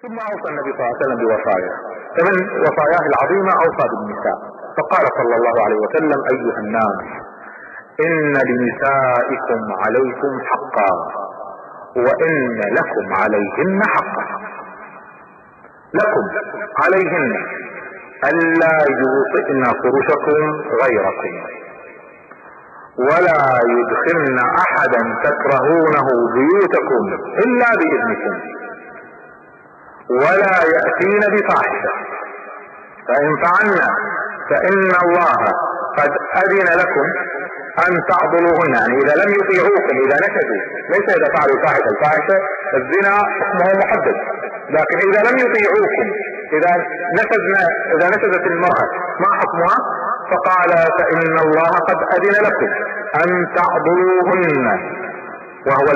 ثم اوصى النبي صلى الله عليه وسلم بوصايا، فمن وصاياه العظيمة اوصى بالنساء، فقال صلى الله عليه وسلم: ايها الناس، ان لنسائكم عليكم حقا وان لكم عليهن حقا. لكم عليهن الا يوطئن فرشكم غيركم، ولا يدخلن احدا تكرهونه بيوتكم الا باذنكم، ولا يأتين بفاحشة، فإن فعلنا فإن الله قد أذن لكم أن تعضلوهن. يعني إذا لم يطيعوكم، إذا نشزوا، ليس إذا فعلوا الفاحشة، الزنا حكمه محدد، لكن إذا لم يطيعوكم، إذا نشزت المرأة ما حكمها؟ فقال: فإن الله قد أذن لكم أن تعضلوهن، وهو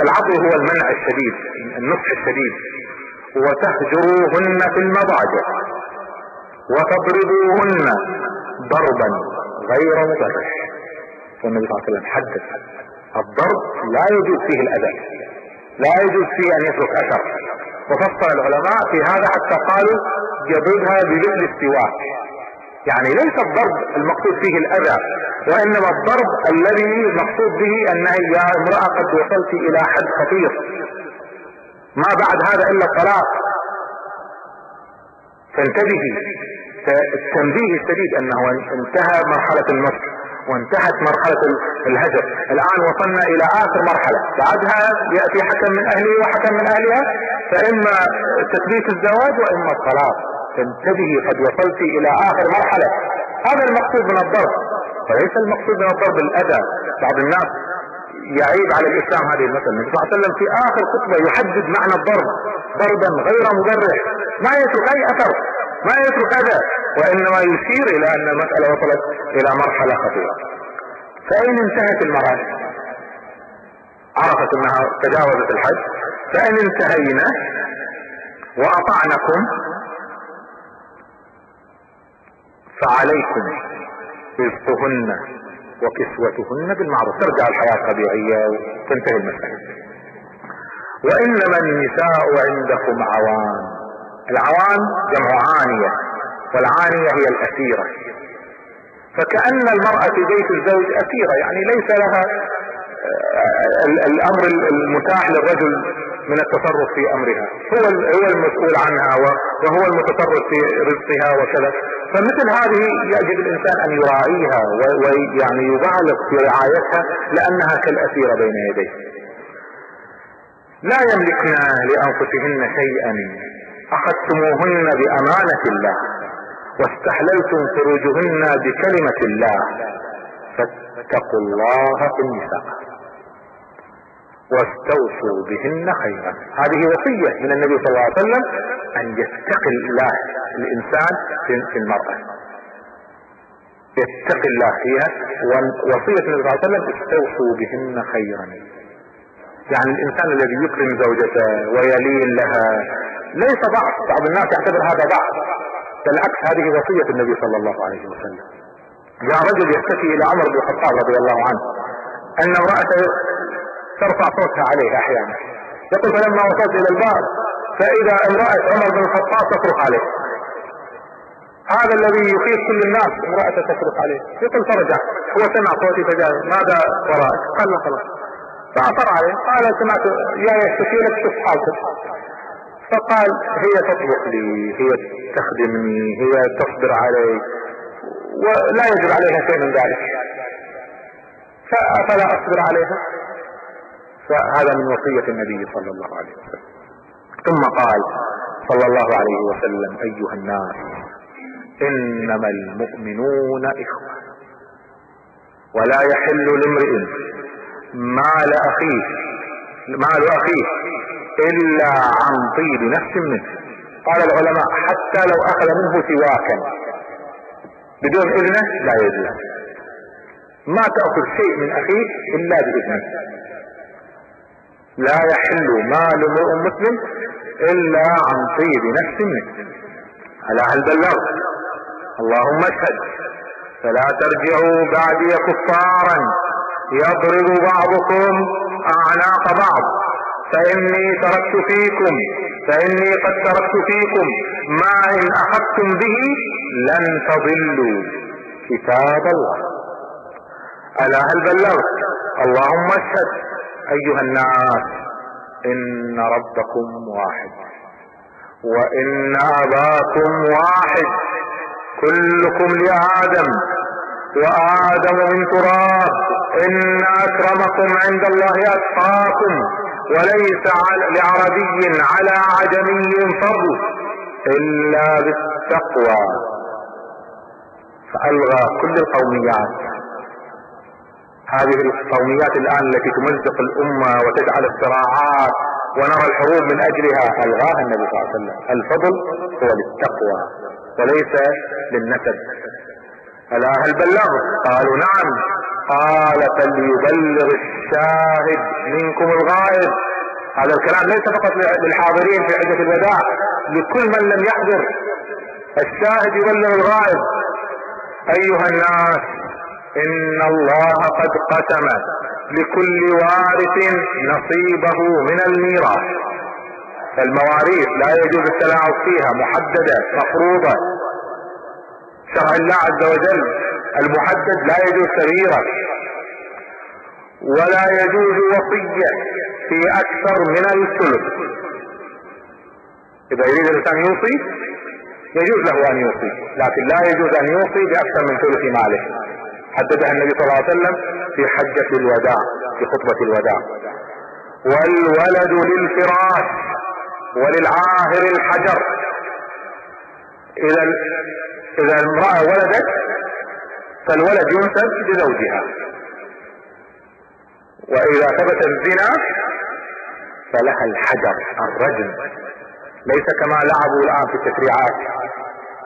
العضل هو المنع الشديد، النصح الشديد، وتهجروهن في المضاجع وتضربوهن ضربا غير مبرح. والنبي صلى الله عليه وسلم حدث الضرب لا يجوز فيه الأذى، لا يجوز فيه أن يترك أثر، وفصل العلماء في هذا حتى قالوا: يضربها بمثل السواك. يعني ليس الضرب المقصود فيه الأذى، وإنما الضرب الذي المقصود به أنه يا امرأة قد وصلت إلى حد خطير، ما بعد هذا الا الطلاق، فانتبهي. التنبيه الشديد انه انتهى مرحلة النص وانتهت مرحلة الهجر، الان وصلنا الى اخر مرحلة، بعدها يأتي حكم من اهله وحكم من اهلها، فاما تثبيت الزواج واما الطلاق. فانتبهي، قد وصلت الى اخر مرحلة. هذا المقصود من الضرب، وليس المقصود من الضرب الاذى. بعض الناس يعيب على الاسلام هذه المسألة. النبي صلى الله عليه وسلم في اخر خطبة يحدد معنى الضرب ضربا غير مبرح، ما يترك اي اثر، ما يترك اذى، وانما يشير الى ان المسألة وصلت الى مرحلة خطيرة. فان انتهت المرأة، عرفت انها تجاوزت الحد، فان انتهينا واطعنكم فعليكم رزقهن وكسوتهن بالمعروف، ترجع الحياة طبيعية وتنتهي المسألة. وإنما النساء عندكم عوان. العوان جمع عانية، والعانية هي الأسيرة، فكأن المرأة في بيت الزوج أسيرة، يعني ليس لها الأمر المتاح للرجل من التصرف في أمرها، هو المسؤول عنها وهو المتصرف في رزقها وكذا. فمثل هذه يجب الإنسان أن يراعيها ويعني يبالغ في رعايتها، لأنها كالأسيرة بين يديه. لا يملكن لأنفسهن شيئا أخذتموهن بأمانة الله واستحللتم فروجهن بكلمة الله فاتقوا الله في النساء واستوصوا بهن خيرا. هذه وصية من النبي صلى الله عليه وسلم أن يتقي الله الإنسان في المرأة، يتقي الله فيها. ووصية النبي صلى الله عليه وسلم: استوصوا بهن خيرا. يعني الإنسان الذي يكرم زوجته ويلين لها ليس ضعف، بعض الناس يعتبر هذا ضعف، بالعكس هذه وصية النبي صلى الله عليه وسلم. جاء رجل يشتكي إلى عمر بن الخطاب رضي الله عنه أن امرأته ترفع صوتها عليه أحيانا، يقول: فلما وصلت إلى الباب فإذا امرأة عمر بن الخطاب تصرخ عليه، هذا الذي يخيف كل الناس، امرأة تصرخ عليه. يقول: فرجع، هو سمع صوتي فجاء: ماذا وراءك؟ قال: لا خلاص. فأصر عليه، قال: سمعت يا يشتكي لك، شوف حالك. فقال: هي تطبخ لي، هي تخدمني، هي تصبر علي، ولا يجب عليها شيء من ذلك، فأفلا أصبر عليها؟ فهذا من وصية النبي صلى الله عليه وسلم. ثم قال صلى الله عليه وسلم: أيها الناس، إنما المؤمنون إخوة، ولا يحل لامرئ مال أخيه إلا عن طيب نفس منه. قال العلماء: حتى لو أخذ منه سواكا بدون إذنه لا يجوز. ما تأخذ شيء من أخيك إلا بإذنه. لا يحل مال امرئ مسلم إلا عن طيب نفس منه. على هل بلغت؟ اللهم اشهد. فلا ترجعوا بعدي كفارا يضرب بعضكم أعناق بعض فإني قد تركت فيكم ما إن أخذتم به لن تضلوا كتاب الله. ألا هل بلغت؟ اللهم اشهد. أيها الناس، إن ربكم واحد، وإن أباكم واحد، كلكم لآدم وآدم من تراب، إن أكرمكم عند الله أتقاكم، وليس لعربي على عجمي فضل إلا بالتقوى. فألغى كل القوميات. هذه القوميات الآن التي تمزق الأمة وتجعل الصراعات ونرى الحروب من أجلها، ألغاها النبي صلى الله عليه وسلم. الفضل هو للتقوى وليس للنسب. ألا هل بلغت؟ قالوا نعم. قال فليبلغ الشاهد منكم الغائب. هذا الكلام ليس فقط للحاضرين في حجة الوداع، لكل من لم يحضر. الشاهد يبلغ الغائب. أيها الناس، إن الله قد قسم لكل وارث نصيبه من الميراث. المواريث لا يجوز التلاعب فيها، محددة مفروضة. شرع الله عز وجل المحدد لا يجوز تغييره، ولا يجوز وصية في أكثر من الثلث. إذا يريد الإنسان يوصي يجوز له أن يوصي، لكن لا يجوز أن يوصي بأكثر من ثلث ماله. حددها النبي صلى الله عليه وسلم في حجة الوداع، في خطبة الوداع. والولد للفراش وللعاهر الحجر. إذا المرأة ولدت فالولد ينسب لزوجها، وإذا ثبت الزنا فلها الحجر، الرجم. ليس كما لعبوا الآن في التشريعات،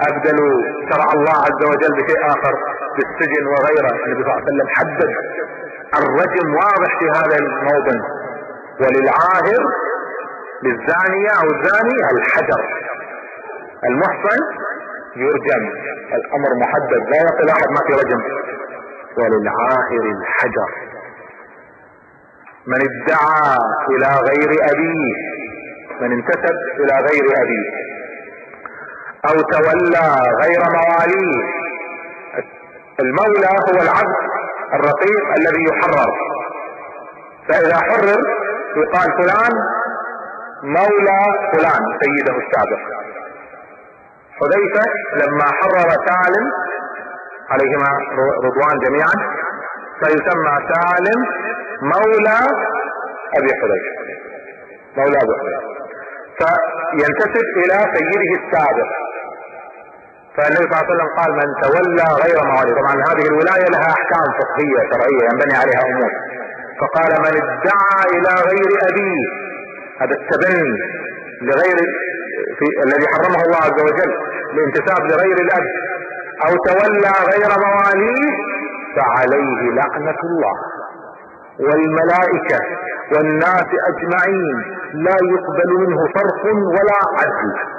أبدلوا شرع الله عز وجل بشيء آخر، بالسجن وغيره. النبي صلى الله عليه وسلم حدد الرجم واضح في هذا الموطن. وللعاهر، للزانية أو الزاني، الحجر. المحصن يرجم، الأمر محدد، لا يقول أحد ما في رجم. وللعاهر الحجر. من ادعى إلى غير أبيه، من انتسب إلى غير أبيه، أو تولى غير مواليه. المولى هو العبد الرقيق الذي يحرر، فإذا حرر يقال فلان مولى فلان سيده السابق. حذيفة لما حرر سالم عليهما رضوان جميعا فيسمى سالم مولى أبي حذيفة، مولى أبي حذيفة، فينتسب إلى سيده السابق. فالنبي صلى الله عليه وسلم قال من تولى غير مواليه. طبعا هذه الولاية لها أحكام فقهية شرعية ينبني عليها أمور. فقال من ادعى إلى غير أبيه، هذا التبني لغير الذي حرمه الله عز وجل، الانتساب لغير الأب، أو تولى غير مواليه، فعليه لعنة الله والملائكة والناس أجمعين، لا يقبل منه صرف ولا عدل.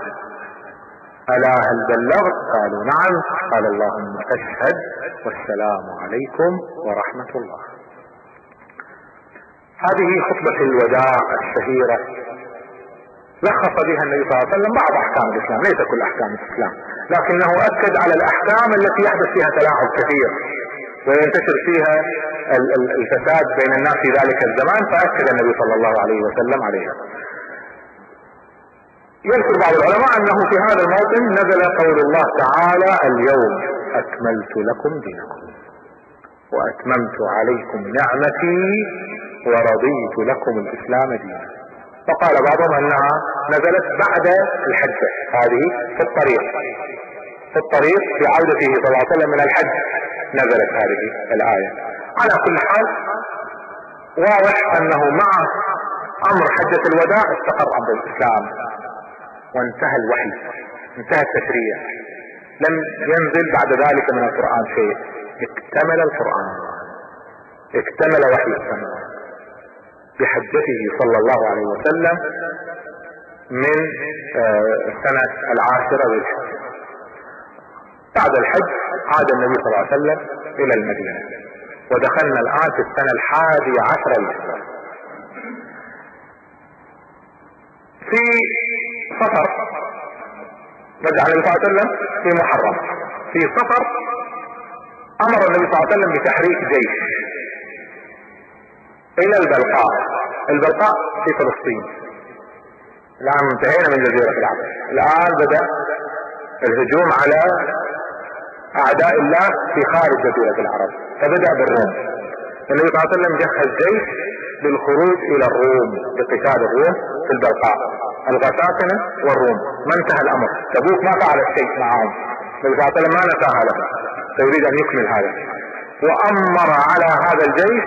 ألا هل بلغت؟ قالوا نعم. قال اللهم اشهد والسلام عليكم ورحمة الله. هذه خطبة الوداع الشهيرة لخص بها النبي صلى الله عليه وسلم بعض أحكام الإسلام، ليس كل أحكام الإسلام، لكنه أكد على الأحكام التي يحدث فيها تلاعب كثير وينتشر فيها الفساد بين الناس في ذلك الزمان، فأكد النبي صلى الله عليه وسلم عليها. يذكر بعض العلماء أنه في هذا الموطن نزل قول الله تعالى اليوم أكملت لكم دينكم وأتممت عليكم نعمتي ورضيت لكم الإسلام دينا. فقال بعضهم أنها نزلت بعد الحجة، هذه في الطريق في عودته صلى الله عليه وسلم من الحج نزلت هذه الآية. على كل حال واضح أنه مع أمر حجة الوداع استقر أمر الإسلام وانتهى الوحي، انتهى التشريع، لم ينزل بعد ذلك من القرآن شيء. اكتمل القرآن، اكتمل وحي السماء بحجته صلى الله عليه وسلم من السنة 10 للحج. بعد الحج عاد النبي صلى الله عليه وسلم إلى المدينة، ودخلنا الآن في السنة 11 للهجرة. في صفر رجع النبي صلى الله عليه وسلم في محرم. في صفر امر النبي صلى الله عليه وسلم بتحريك جيش الى البلقاء. البلقاء في فلسطين. الان انتهينا من جزيرة العرب، الان بدأ الهجوم على اعداء الله في خارج جزيرة العرب، فبدأ بالروم. النبي صلى الله عليه وسلم جهز جيش للخروج الى الروم لقتال الروم في البلقاء، الغساسنة والروم. ما انتهى الامر، تبوك ما فعل الشيء معهم، النبي صلى الله عليه وسلم ما نساها له، فيريد ان يكمل هذا. وامر على هذا الجيش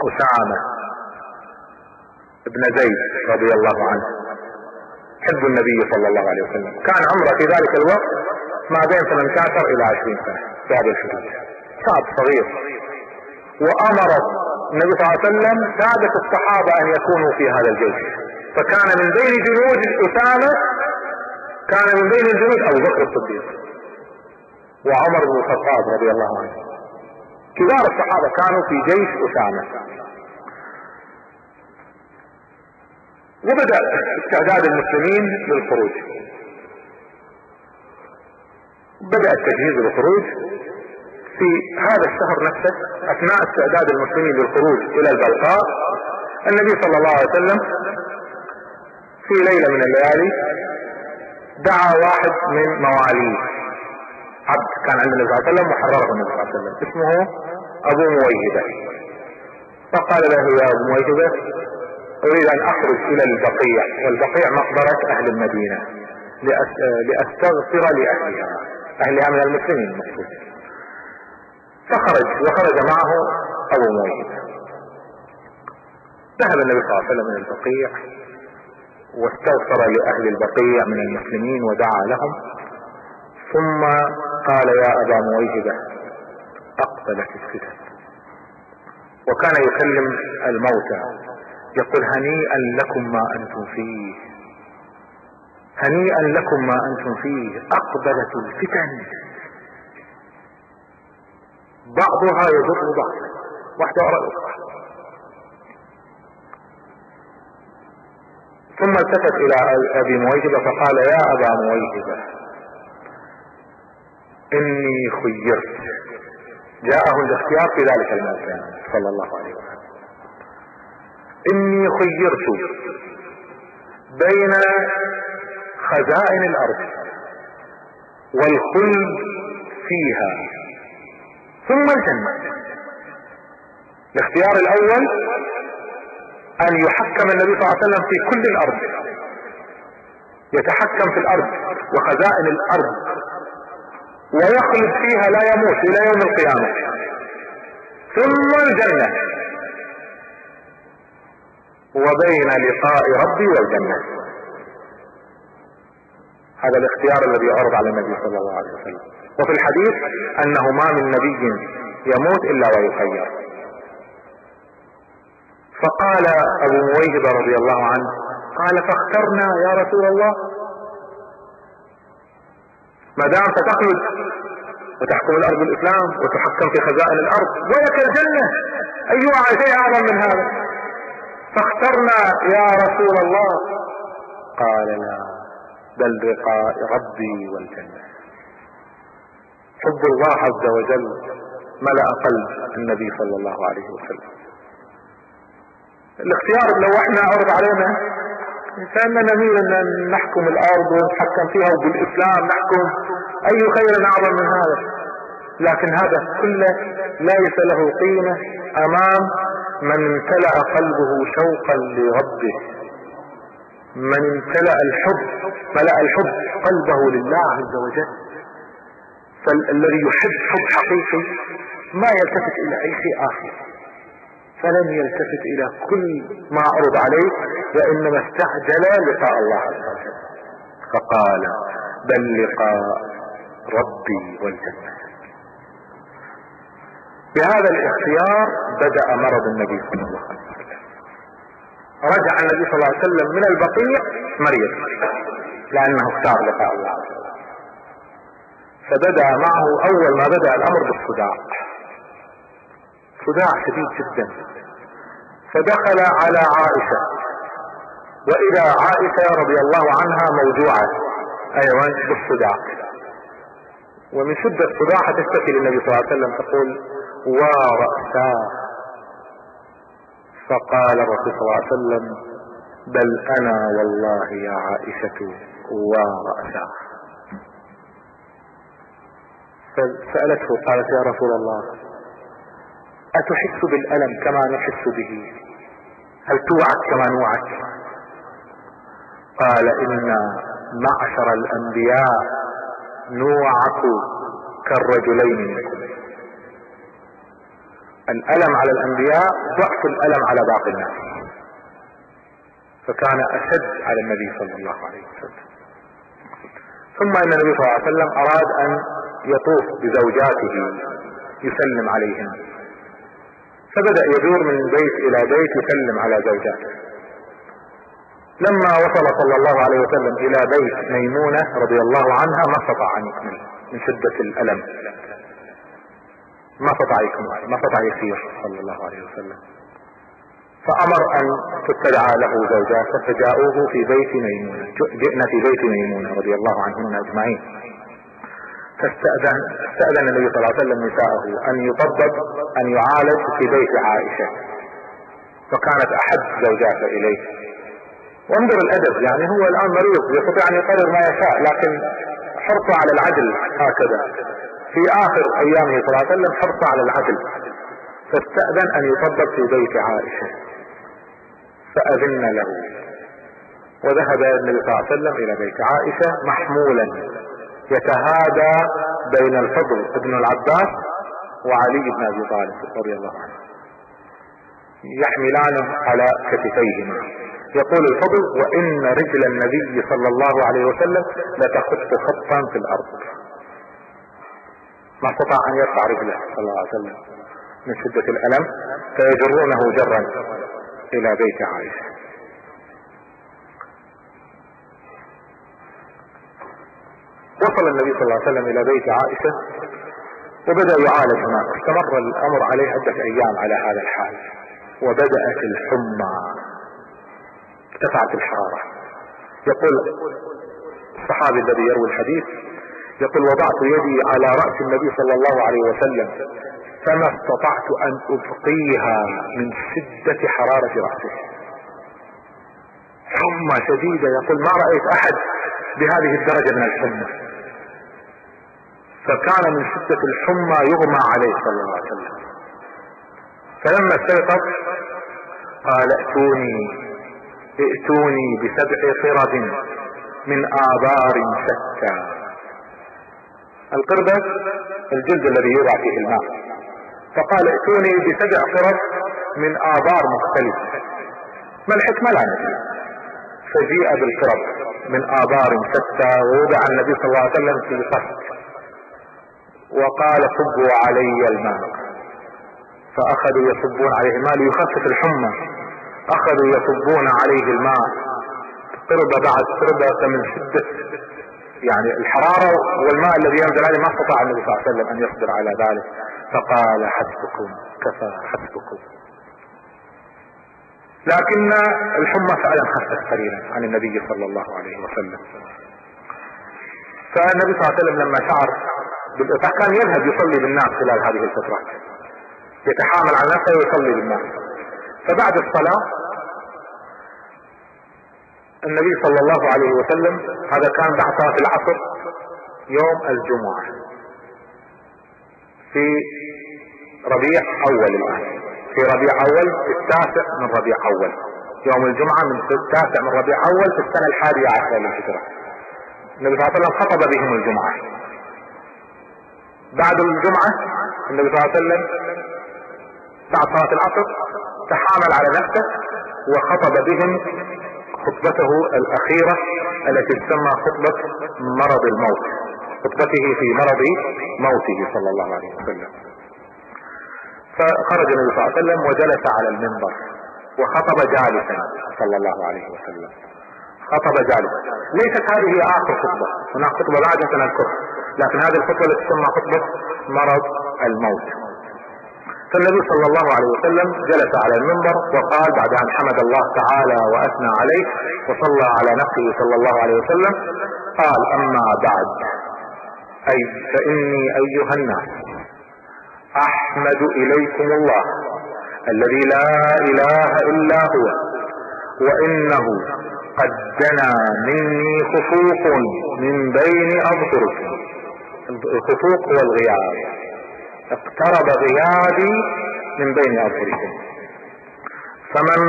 اسامة ابن زيد رضي الله عنه، حب النبي صلى الله عليه وسلم، كان عمره في ذلك الوقت ما بين 18 الى 20 سنة في هذه الحدود، شاب صغير. وامر النبي صلى الله عليه وسلم سادة الصحابة ان يكونوا في هذا الجيش، فكان من بين جنود اسامة، كان من بين الجنود ابوبكر الصديق وعمر بن الخطاب رضي الله عنه. كبار الصحابة كانوا في جيش اسامة. وبدأ استعداد المسلمين للخروج. بدأ التجهيز للخروج في هذا الشهر نفسه. اثناء استعداد المسلمين للخروج الى البلقاء، النبي صلى الله عليه وسلم في ليلة من الليالي دعا واحد من مواليه، عبد كان عند النبي صلى الله عليه وسلم وحرره النبي صلى الله عليه وسلم، اسمه ابو مبايعه. فقال له يا ابو مبايعه اريد ان اخرج الى البقيع، والبقيع مقبرة اهل المدينة، لاستغفر لاهلها، اهلها من المسلمين المقصود. فخرج وخرج معه ابو مبايعه. ذهب النبي صلى الله عليه وسلم من البقيع واستغفر لاهل البقيع من المسلمين ودعا لهم، ثم قال يا ابا مبايعه اقبلت الفتن. وكان يكلم الموتى يقول هنيئا لكم ما انتم فيه، هنيئا لكم ما انتم فيه، اقبلت الفتن بعضها يضر بعض، واحدة وراء الاخرى. ثم التفت الى ابي مبايعه فقال يا ابا مبايعه اني خيرت. جاءه الاختيار في ذلك الموقع صلى الله عليه وسلم. اني خيرت بين خزائن الارض والخلد فيها ثم الجنة. الاختيار الاول ان يحكم النبي صلى الله عليه وسلم في كل الارض، يتحكم في الارض وخزائن الارض ويخلد فيها لا يموت الى يوم القيامة، ثم الجنة، وبين لقاء ربي والجنة. هذا الاختيار الذي عرض على النبي صلى الله عليه وسلم. وفي الحديث انه ما من نبي يموت الا ويخير. فقال ابو مبايعه رضي الله عنه قال فاخترنا يا رسول الله، ما دام ستخلد وتحكم الارض بالاسلام وتحكم في خزائن الارض ولك الجنة، ايها شيء اعظم من هذا؟ فاخترنا يا رسول الله. قال لا، بل لقاء ربي والجنة. حب الله عز وجل ملأ قلب النبي صلى الله عليه وسلم. الاختيار لو احنا عرض علينا فإننا نميل ان نحكم الارض ونتحكم فيها وبالاسلام نحكم، اي خير اعظم من هذا؟ لكن هذا كله ليس له قيمة امام من امتلأ قلبه شوقا لربه، من امتلأ الحب، ملأ الحب قلبه لله عز وجل. فالذي يحب حب حقيقي ما يلتفت الى اي شيء اخر، فلن يلتفت الى كل ما عرض عليه، وانما استعجل لقاء الله عز وجل. فقال بل لقاء ربي والجنة. بهذا الاختيار بدأ مرض النبي صلى الله عليه وسلم. رجع النبي صلى الله عليه وسلم من البقيع مريض لانه اختار لقاء الله عز وجل. فبدأ معه اول ما بدأ الامر بالصداع، صداع شديد جدا. فدخل على عائشة واذا عائشة رضي الله عنها موجوعة ايضا بالصداع، ومن شدة صداعها تشتكي للنبي صلى الله عليه وسلم تقول ورأساه. فقال الرسول صلى الله عليه وسلم بل انا والله يا عائشة ورأساه. فسألته قالت يا رسول الله اتحس بالألم كما نحس به؟ هل توعك كما نوعك؟ قال ان معشر الانبياء نوعك كالرجلين منكم. الألم على الأنبياء ضعف الألم على باقي الناس، فكان أشد على النبي صلى الله عليه وسلم. ثم إن النبي صلى الله عليه وسلم أراد أن يطوف بزوجاته يسلم عليهن، فبدأ يدور من بيت إلى بيت يسلم على زوجاته. لما وصل صلى الله عليه وسلم إلى بيت ميمونة رضي الله عنها ما استطاع أن يكمل من شدة الألم، ما استطاع يسير صلى الله عليه وسلم، فأمر أن تتبع له زوجاته، فجاءوه في بيت ميمونة، جئنا في بيت ميمونة رضي الله عنهن أجمعين. فاستأذن النبي صلى الله عليه وسلم نساءه أن يطبب أن يعالج في بيت عائشة، فكانت أحب زوجاته إليه. وانظر الأدب، يعني هو الآن مريض يستطيع أن يقرر ما يشاء، لكن حرصه على العدل هكذا في آخر أيامه صلى الله عليه وسلم، حرصه على العدل. فاستأذن أن يطبب في بيت عائشة فأذن له، وذهب النبي صلى الله عليه وسلم إلى بيت عائشة محمولا يتهادى بين الفضل ابن العباس وعلي بن أبي طالب رضي الله عنه، يحملانه على كتفيهما. يقول الفضل وإن رجل النبي صلى الله عليه وسلم لتخط خطا في الأرض، ما استطاع أن يرفع رجله صلى الله عليه وسلم من شدة الألم، فيجرونه جرا إلى بيت عائشة. وصل النبي صلى الله عليه وسلم إلى بيت عائشة وبدأ يعالج هناك. استمر الأمر عليه عدة أيام على هذا الحال، وبدأت الحمى، ارتفعت الحرارة. يقول الصحابي الذي يروي الحديث يقول وضعت يدي على رأس النبي صلى الله عليه وسلم فما استطعت أن أبقيها من شدة حرارة رأسه، حمى شديدة. يقول ما رأيت أحد بهذه الدرجة من الحمى، فكان من شدة الحمى يغمى عليه صلى الله عليه وسلم. فلما استيقظ قال ائتوني ب7 قرب من آبار شتى. القربة الجلد الذي يوضع فيه الماء، فقال ائتوني ب7 قرب من آبار مختلفة. ما الحكمة؟ لا ندري. فجيء بالقرب من آبار شتى، ووضع النبي صلى الله عليه وسلم في صف وقال صبوا علي الماء، فأخذوا يصبون عليه الماء ليخفف الحمى، أخذوا يصبون عليه الماء قربة بعد قربة من شدة يعني الحرارة والماء الذي ينزل عليه، ما استطاع النبي صلى الله عليه وسلم أن يصبر على ذلك، فقال حسبكم كفى حسبكم. لكن الحمى فعلا خفت قليلا عن النبي صلى الله عليه وسلم. فالنبي صلى الله عليه وسلم لما شعر بالإطاعة كان يذهب يصلي بالناس خلال هذه الفترات، يتحامل على نفسه ويصلي بالناس. فبعد الصلاة النبي صلى الله عليه وسلم، هذا كان بعد صلاة العصر يوم الجمعة في ربيع أول، الآن في ربيع أول في 9 من ربيع أول، يوم الجمعة من 9 من ربيع أول في السنة 11 للهجرة. النبي صلى الله عليه وسلم خطب بهم الجمعة. بعد الجمعة النبي صلى الله عليه وسلم بعد صلاة العصر تحامل على نفسه وخطب بهم خطبته الأخيرة التي تسمى خطبة مرض الموت، خطبته في مرض موته صلى الله عليه وسلم. فخرج النبي صلى الله عليه وسلم وجلس على المنبر وخطب جالسا صلى الله عليه وسلم، خطب جالسا. ليست هذه آخر خطبة، هناك خطبة بعدها سنذكرها، لكن هذه الخطبة التي تسمى خطبة مرض الموت. فالنبي صلى الله عليه وسلم جلس على المنبر وقال بعد ان حمد الله تعالى واثنى عليه وصلى على نفسه صلى الله عليه وسلم، قال: اما بعد، اي فاني ايها الناس احمد اليكم الله الذي لا اله الا هو، وانه قد دنا مني خفوق من بين اظهركم. الخفوق هو الغياب، اقترب غيابي من بين اظهركم، فمن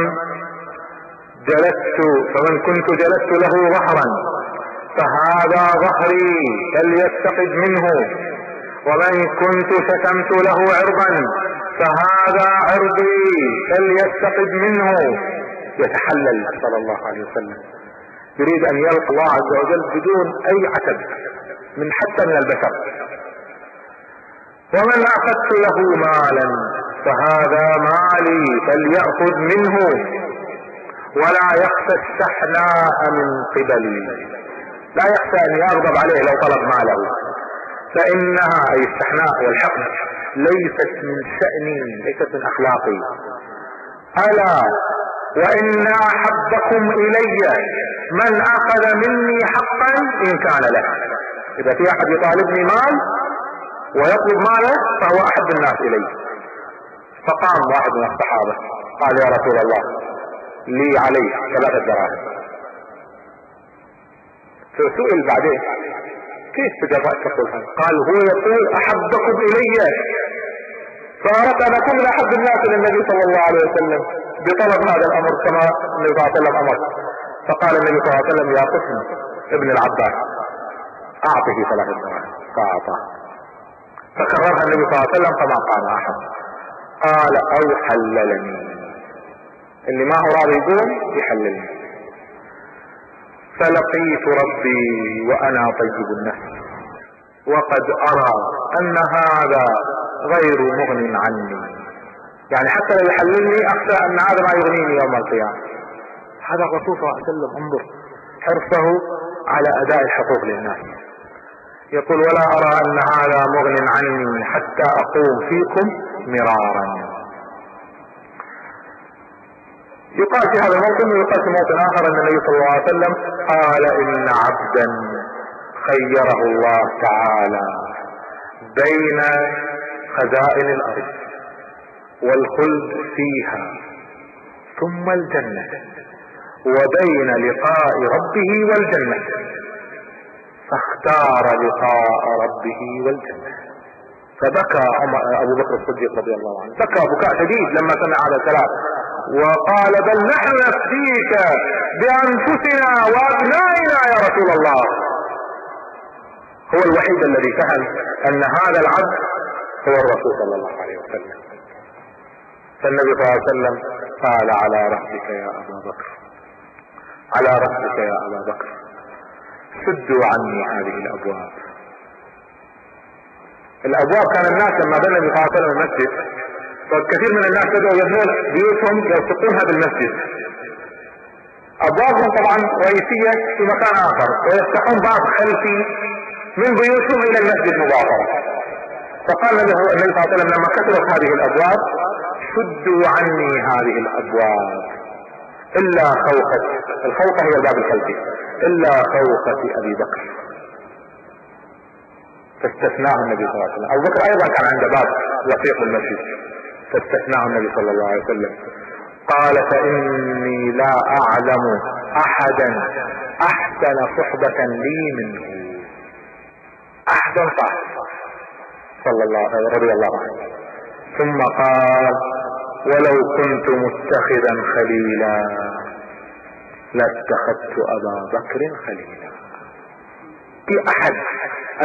كنت جلست له ظهرا فهذا ظهري فليستفد منه، ومن كنت شتمت له عرضا فهذا عرضي فليستفد منه. يتحلل صلى الله عليه وسلم، يريد ان يلقى الله عز وجل بدون اي عتب حتى من البشر. ومن اخذت له مالا فهذا مالي فليأخذ منه، ولا يخشى الشحناء من قبلي، لا يخشى ان يغضب عليه لو طلب ماله، فانها اي الشحناء والحقد ليست من شأني، ليست من اخلاقي. الا وان احبكم الي من اخذ مني حقا ان كان له. اذا في احد يطالبني مال ويطلب ماله فهو احب الناس الي. فقام واحد من الصحابة قال: يا رسول الله، لي عليه 3 دراهم. فسئل بعدين: كيف تجرأت تقول هذا؟ قال: هو يقول احبكم الي، فاردت ان اكون من احب الناس للنبي صلى الله عليه وسلم بطلب هذا الامر كما النبي صلى الله عليه وسلم امر. فقال النبي صلى الله عليه وسلم: يا قسم ابن العباس اعطه 3 دراهم، فاعطاه. فكررها النبي صلى الله عليه وسلم فما قام احد. قال: او حللني، اللي ما هو راضي يقوم يحللني. فلقيت ربي وانا طيب النفس، وقد ارى ان هذا غير مغن عني، يعني حتى لو يحللني اخشى ان هذا ما يغنيني يوم القيامة. هذا الرسول صلى الله عليه وسلم، انظر حرصه على اداء الحقوق للناس. يقول: ولا ارى ان هذا مغن عني حتى اقوم فيكم مرارا. يقال في هذا الموطن ويقال في موطن اخر ان النبي صلى الله عليه وسلم قال: ان عبدا خيره الله تعالى بين خزائن الارض والخلد فيها ثم الجنة، وبين لقاء ربه والجنة، فاختار لقاء ربه والجنة. فبكى ابوبكر الصديق رضي الله عنه، بكى بكاء شديد لما سمع هذا الكلام، وقال: بل نحن نفديك بانفسنا وابنائنا يا رسول الله. هو الوحيد الذي فهم ان هذا العبد هو الرسول صلى الله عليه وسلم. فالنبي صلى الله عليه وسلم قال: على رأسك يا ابا بكر، على رأسك يا ابا بكر، سدوا عني هذه الابواب. الابواب كان الناس لما بنى النبي صلى الله عليه وسلم المسجد، فكثير من الناس بدأوا يبنون بيوتهم يلصقونها بالمسجد. ابوابهم طبعا رئيسية في مكان اخر، ويفتحون باب خلفي من بيوتهم الى المسجد مباشرة. فقال النبي صلى الله عليه وسلم لما كثرت هذه الابواب: سدوا عني هذه الابواب الا خوخة، الخوخة هي الباب الخلفي، الا خوخة ابي بكر. فاستثناه النبي صلى الله عليه وسلم. ابو بكر ايضا كان عنده باب لصيق المسجد، فاستثناه النبي صلى الله عليه وسلم. قال: فاني لا اعلم احدا احسن صحبة لي منه. احسن صاحب رضي الله عنه. ثم قال: ولو كنت متخذا خليلا لاتخذت ابا بكر خليلا. في احد،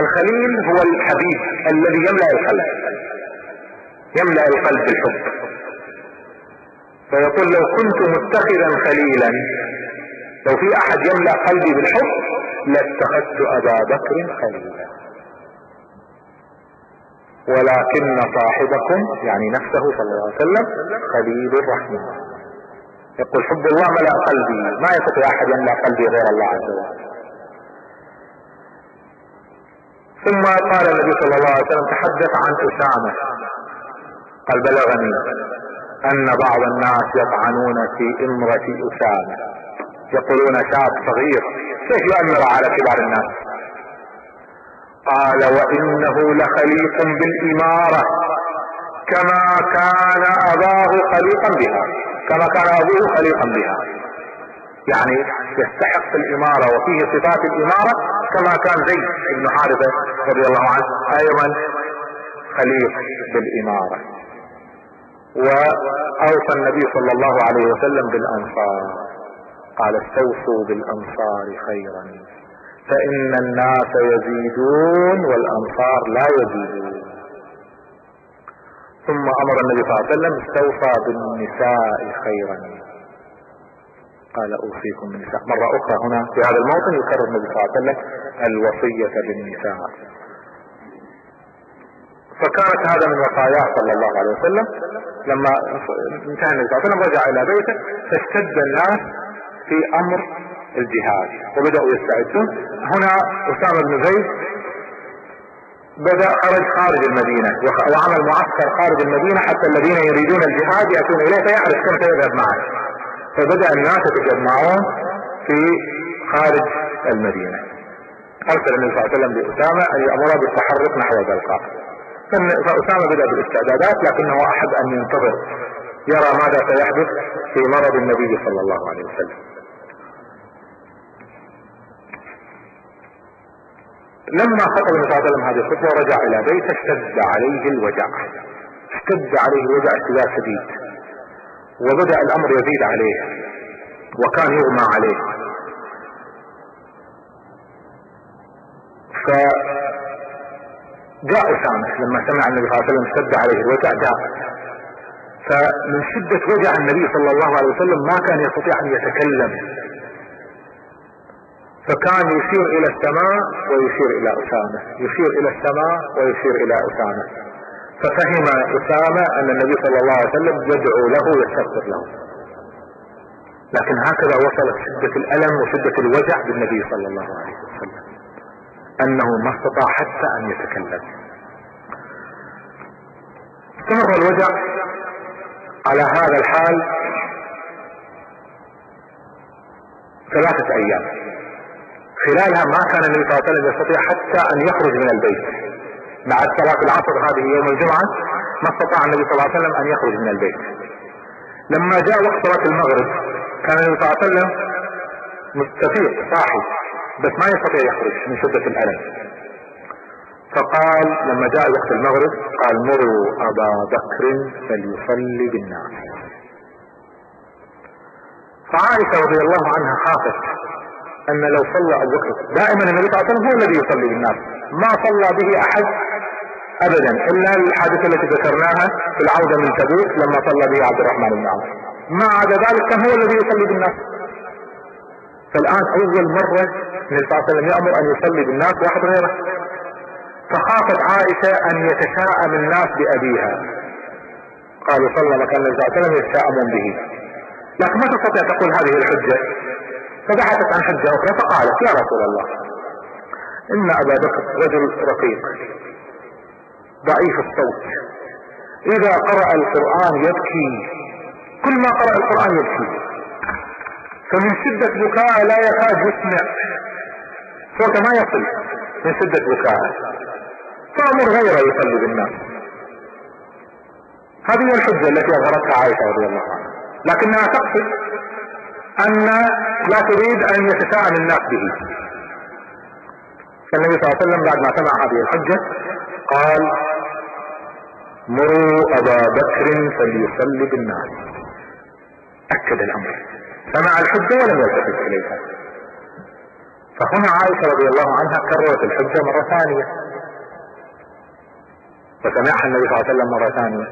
الخليل هو الحبيب الذي يملأ القلب، يملأ القلب بالحب. فيقول: لو كنت متخذا خليلا، لو في احد يملأ قلبي بالحب لاتخذت ابا بكر خليلا. ولكن صاحبكم يعني نفسه صلى الله عليه وسلم خليل الرحمن. يقول: حب الله ملأ قلبي، ما يستطيع احد يملأ قلبي غير الله عز وجل. ثم قال النبي صلى الله عليه وسلم: تحدث عن أسامة. قال بلغني ان بعض الناس يطعنون في امرة اسامة، يقولون شاب صغير كيف يؤمر على كبار الناس؟ قال وانه لخليق بالامارة كما كان اباه خليقا بها، كما كان ابوه خليقا بها، يعني يستحق الامارة وفيه صفات الامارة كما كان زيد بن حارثة رضي الله عنه ايضا خليق بالامارة. واوصى النبي صلى الله عليه وسلم بالانصار، قال استوصوا بالانصار خيرا فان الناس يزيدون والانصار لا يزيدون. ثم امر النبي صلى الله عليه وسلم استوصى بالنساء خيرا، قال اوصيكم بالنساء. مرة اخرى هنا في هذا الموطن يكرر النبي صلى الله عليه وسلم الوصية بالنساء. فكانت هذا من وصاياه صلى الله عليه وسلم. لما انتهى النبي صلى الله عليه وسلم رجع الى بيته فاشتد الناس في امر الجهاد وبدأوا يستعدون. هنا اسامة بن زيد بدأ خرج خارج المدينة وعمل معسكر خارج المدينة حتى الذين يريدون الجهاد يأتون اليه فيعرف كم سيذهب معه. فبدأ الناس يتجمعون في خارج المدينة. ارسل النبي صلى الله عليه وسلم باسامة ان يأمره بالتحرك نحو بلقاء. فاسامة بدأ بالاستعدادات لكنه احب ان ينتظر يرى ماذا سيحدث في مرض النبي صلى الله عليه وسلم. لما خطب النبي صلى الله عليه وسلم هذه الخطبة ورجع الى بيته اشتد عليه الوجع، اشتد عليه الوجع اشتداد شديد، وبدأ الامر يزيد عليه وكان يغمى عليه. فجاء اسامة لما سمع النبي صلى الله عليه وسلم اشتد عليه الوجع جاء، فمن شدة وجع النبي صلى الله عليه وسلم ما كان يستطيع ان يتكلم، فكان يشير الى السماء ويشير الى اسامة، يشير الى السماء ويشير الى اسامة. ففهم اسامة ان النبي صلى الله عليه وسلم يدعو له ويستغفر له. لكن هكذا وصلت شدة الالم وشدة الوجع بالنبي صلى الله عليه وسلم انه ما استطاع حتى ان يتكلم. استمر الوجع على هذا الحال 3 ايام، خلالها ما كان النبي صلى الله عليه وسلم يستطيع حتى ان يخرج من البيت. بعد صلاة العصر هذه يوم الجمعة ما استطاع النبي صلى الله عليه وسلم ان يخرج من البيت. لما جاء وقت صلاة المغرب كان النبي صلى الله عليه وسلم مستفيق صاحي بس ما يستطيع يخرج من شدة الألم. فقال لما جاء وقت المغرب قال مروا ابا بكر فليصلي بالناس. فعائشة رضي الله عنها خافت ان لو صلى ابو بكر، دائما النبي صلى الله عليه وسلم هو الذي يصلي بالناس، ما صلى به احد ابدا الا الحادثة التي ذكرناها في العودة من تبوك لما صلى به عبد الرحمن بن عوف، ما عدا ذلك كان هو الذي يصلي بالناس. فالان اول مرة النبي صلى الله عليه وسلم يأمر ان يصلي بالناس واحد غيره. فخافت عائشة ان يتشاءم الناس بابيها، قالوا صلى الله كان النبي صلى الله عليه وسلم يتشاءمون به، لكن ما تستطيع تقول هذه الحجة. فبحثت عن حجة اخرى فقالت يا رسول الله ان ابا بكر رجل رقيق ضعيف الصوت، اذا قرأ القرآن يبكي، كل ما قرأ القرآن يبكي، فمن شدة بكاء لا يكاد يسمع صوته ما يصل من شدة بكاء، فأمر غيره يصلي بالناس. هذه هي الحجة التي أظهرتها عائشة رضي الله عنها، لكنها تقصد ان لا تريد ان يتشاءم الناس به. فالنبي صلى الله عليه وسلم بعد ما سمع هذه الحجة قال مروا ابا بكر فليصلي بالناس، اكد الامر، سمع الحجة ولم يلتفت اليها. فهنا عائشة رضي الله عنها كررت الحجة مرة ثانية، فسمعها النبي صلى الله عليه وسلم مرة ثانية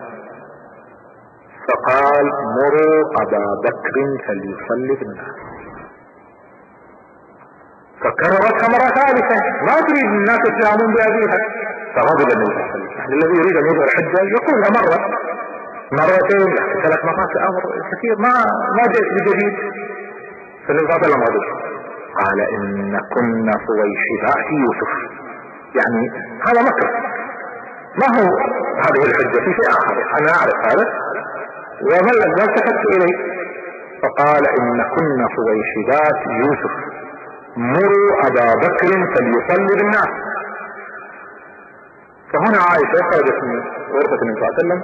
فقال مروا ابا بكر فليصلي بالناس، فكررتها مرة ثالثة، ما تريد الناس يتهمون بأبيها. فغضب النبي صلى الله عليه وسلم. الذي يريد ان يظهر حجة يقولها مرة مرتين 3 مرات، امر كثير ما جاء بجديد. فالنبي صلى الله عليه وسلم غضب، قال ان كنا صويحبات يوسف، يعني هذا مكر، ما هو هذه الحجة في شيء آخر، أنا أعرف هذا. والتفت إليه فقال إن كنا فويحدات يوسف، مروا أبا بكر فليصلي بالناس. فهنا عائشة خرجت من غرفة النبي صلى الله عليه وسلم،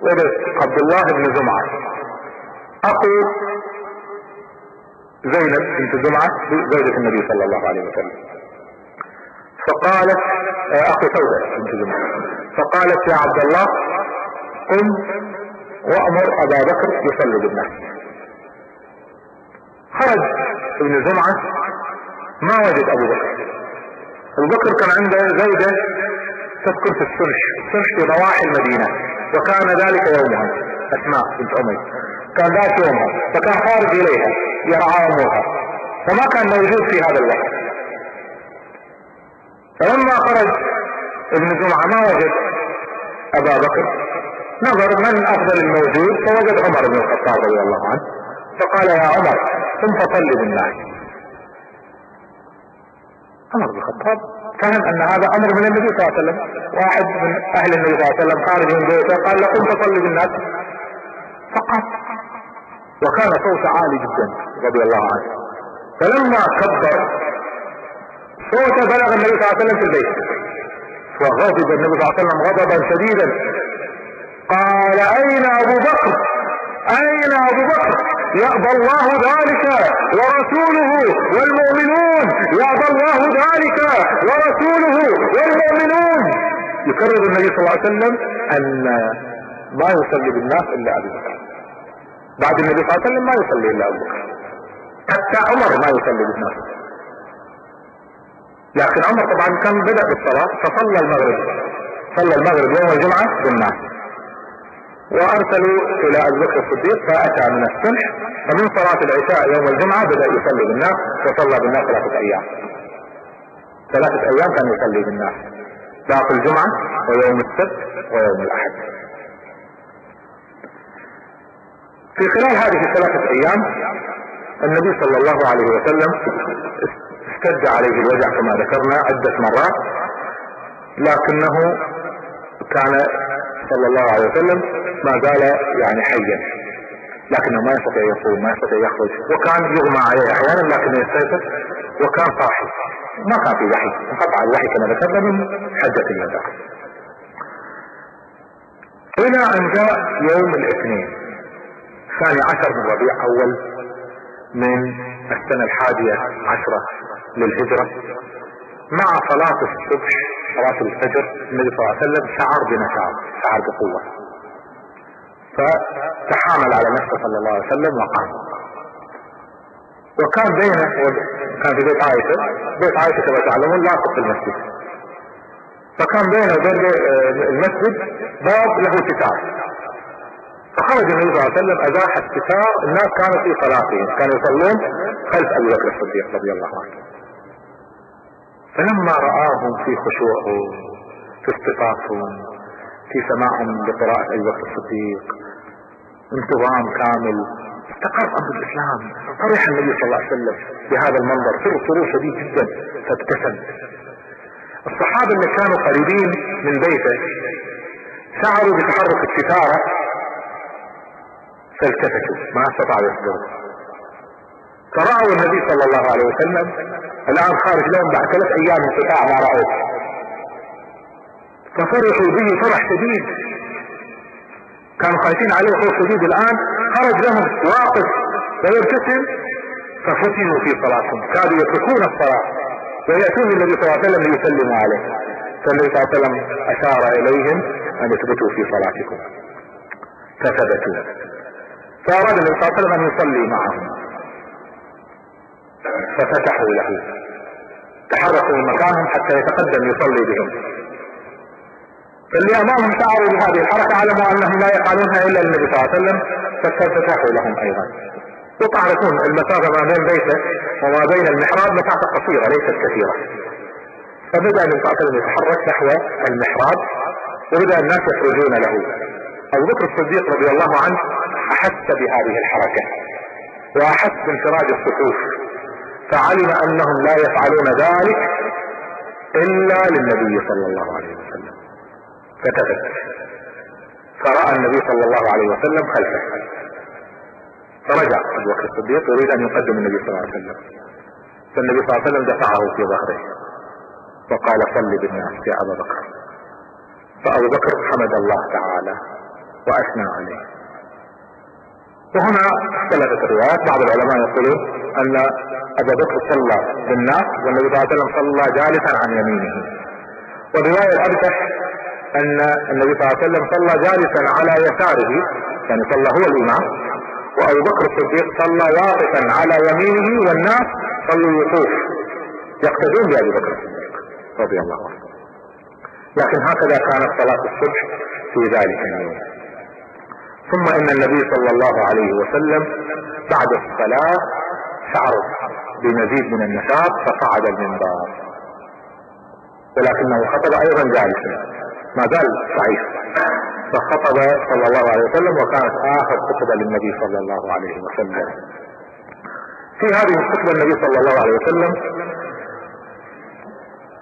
وجدت عبد الله بن زمعة أخو زينب بنت زمعة زوجة النبي صلى الله عليه وسلم، فقالت أخو سودة بنت زمعة، فقالت يا عبد الله قم وأمر أبا بكر يصلي بالناس. خرج ابن زمعة ما وجد أبو بكر. أبو بكر كان عنده زوجة تسكن في السرش في ضواحي المدينة، وكان ذلك يومها أسماء بنت عمير، كان ذاك يومها، فكان خارج إليها يرعى أمورها، فما كان موجود في هذا الوقت. فلما خرج ابن زمعة ما وجد أبا بكر، نظر من أفضل الموجود فوجد عمر بن الخطاب رضي الله عنه، فقال يا عمر قم فصلي بالناس. عمر بن الخطاب فهم أن هذا أمر من النبي صلى الله عليه وسلم، واحد من أهل النبي صلى الله عليه وسلم خارج من بيته قال له قم فصلي بالناس فقط، وكان صوته عالي جدا رضي الله عنه. فلما كبر صوته بلغ النبي صلى الله عليه وسلم في البيت، فغضب النبي صلى الله عليه وسلم غضبا شديدا، قال أين أبو بكر؟ أين أبو بكر؟ يأبى الله ذلك ورسوله والمؤمنون، يأبى الله ذلك ورسوله والمؤمنون. يكرر النبي صلى الله عليه وسلم أن ما يصلي بالناس إلا أبو بكر، بعد النبي صلى الله عليه وسلم ما يصلي إلا أبو بكر، حتى عمر ما يصلي بالناس. لكن عمر طبعا كان بدأ بالصلاة فصلى المغرب، صلى المغرب يوم الجمعة بالناس، وارسلوا الى ابوبكر الصديق فاتى من الصبح، فمن صلاة العشاء يوم الجمعة بدأ يصلي بالناس، وصلى بالناس 3 ايام. 3 ايام كان يصلي بالناس، باقي الجمعة ويوم السبت ويوم الاحد. في خلال هذه 3 ايام النبي صلى الله عليه وسلم اشتد عليه الوجع كما ذكرنا عدة مرات، لكنه كان صلى الله عليه وسلم ما زال يعني حيا، لكنه ما يستطيع يصوم، ما يستطيع يخرج، وكان يغمى عليه احيانا لكنه يستيقظ، وكان صاحي، ما كان في وحي، انقطع الوحي كما ذكرنا من حجة الوداع. الى ان جاء يوم الاثنين 12 من ربيع اول من السنة 11 للهجرة، مع صلاة الصبح صلاة الفجر النبي صلى الله عليه وسلم شعر بنشاط، شعر بقوة، فتحامل على نفسه صلى الله عليه وسلم وقام. وكان بينه كان في بيت عائشة كما تعلمون لاصق في المسجد، فكان بينه وبين المسجد باب له ستار، فخرج النبي صلى الله عليه وسلم ازاح الستار، الناس كانوا في صلاتهم، كانوا يصلون خلف ابي بكر الصديق رضي الله عنه. فلما رآهم في خشوعهم، في اصطفافهم، في سماعهم لقراءة ابي بكر الصديق، انتظام كامل، استقر امر الاسلام، فرح النبي صلى الله عليه وسلم بهذا المنظر، سرور شديد جدا، فابتسم. الصحابة اللي كانوا قريبين من بيته شعروا بتحرك الستارة فالتفتوا، ما استطاعوا يصبروا، فرأوا النبي صلى الله عليه وسلم الآن خارج لهم بعد 3 ايام انقطاع ما رأوه، ففرحوا به فرح شديد، كانوا خايفين عليه خوف شديد، الآن خرج لهم واقف ويبتسم، ففتنوا في صلاتهم، كادوا يتركون الصلاة ويأتون النبي صلى الله عليه وسلم ليسلموا عليه، فالنبي صلى الله عليه وسلم أشار إليهم أن يثبتوا في صلاتكم، فثبتوا، فأراد النبي صلى الله عليه وسلم أن يصلي معهم، ففتحوا له، تحركوا من مكانهم حتى يتقدم يصلي بهم، فاللي أمامهم شعروا بهذه الحركة علموا أنهم لا يفعلونها إلا النبي صلى الله عليه وسلم، ففتحوا لهم أيضا. وتعرفون المسافة ما بين بيته وما بين المحراب مسافة قصيرة ليست كثيرة، فبدأ النبي صلى الله عليه وسلم يتحرك نحو المحراب، وبدأ الناس يخرجون له. أبو بكر الصديق رضي الله عنه أحس بهذه الحركة وأحس بانفراج الصفوف، فعلم أنهم لا يفعلون ذلك إلا للنبي صلى الله عليه وسلم، فتفت، فرأى النبي صلى الله عليه وسلم خلفه، فرجع ابوبكر الصديق يريد ان يقدم النبي صلى الله عليه وسلم، فالنبي صلى الله عليه وسلم دفعه في ظهره وقال صل بالناس يا ابا بكر. فابو بكر حمد الله تعالى واثنى عليه. وهنا اختلفت الروايات، بعض العلماء يقولون ان ابا بكر صلى بالناس والنبي صلى الله عليه وسلم صلى جالسا عن يمينه، والرواية الارجح ان النبي صلى الله عليه وسلم صلى جالسا على يساره، يعني صلى هو الامام، وابو بكر الصديق صلى واقفا على يمينه والناس صلوا وقوف يقتدون بابي بكر الصديق رضي الله عنه. لكن هكذا كانت صلاة الصبح في ذلك اليوم. ثم ان النبي صلى الله عليه وسلم بعد الصلاة شعر بمزيد من النشاط فصعد المنبر، ولكنه خطب ايضا جالسا، ما زال ضعيف، فخطب صلى الله عليه وسلم وكانت اخر خطبة للنبي صلى الله عليه وسلم. في هذه الخطبة النبي صلى الله عليه وسلم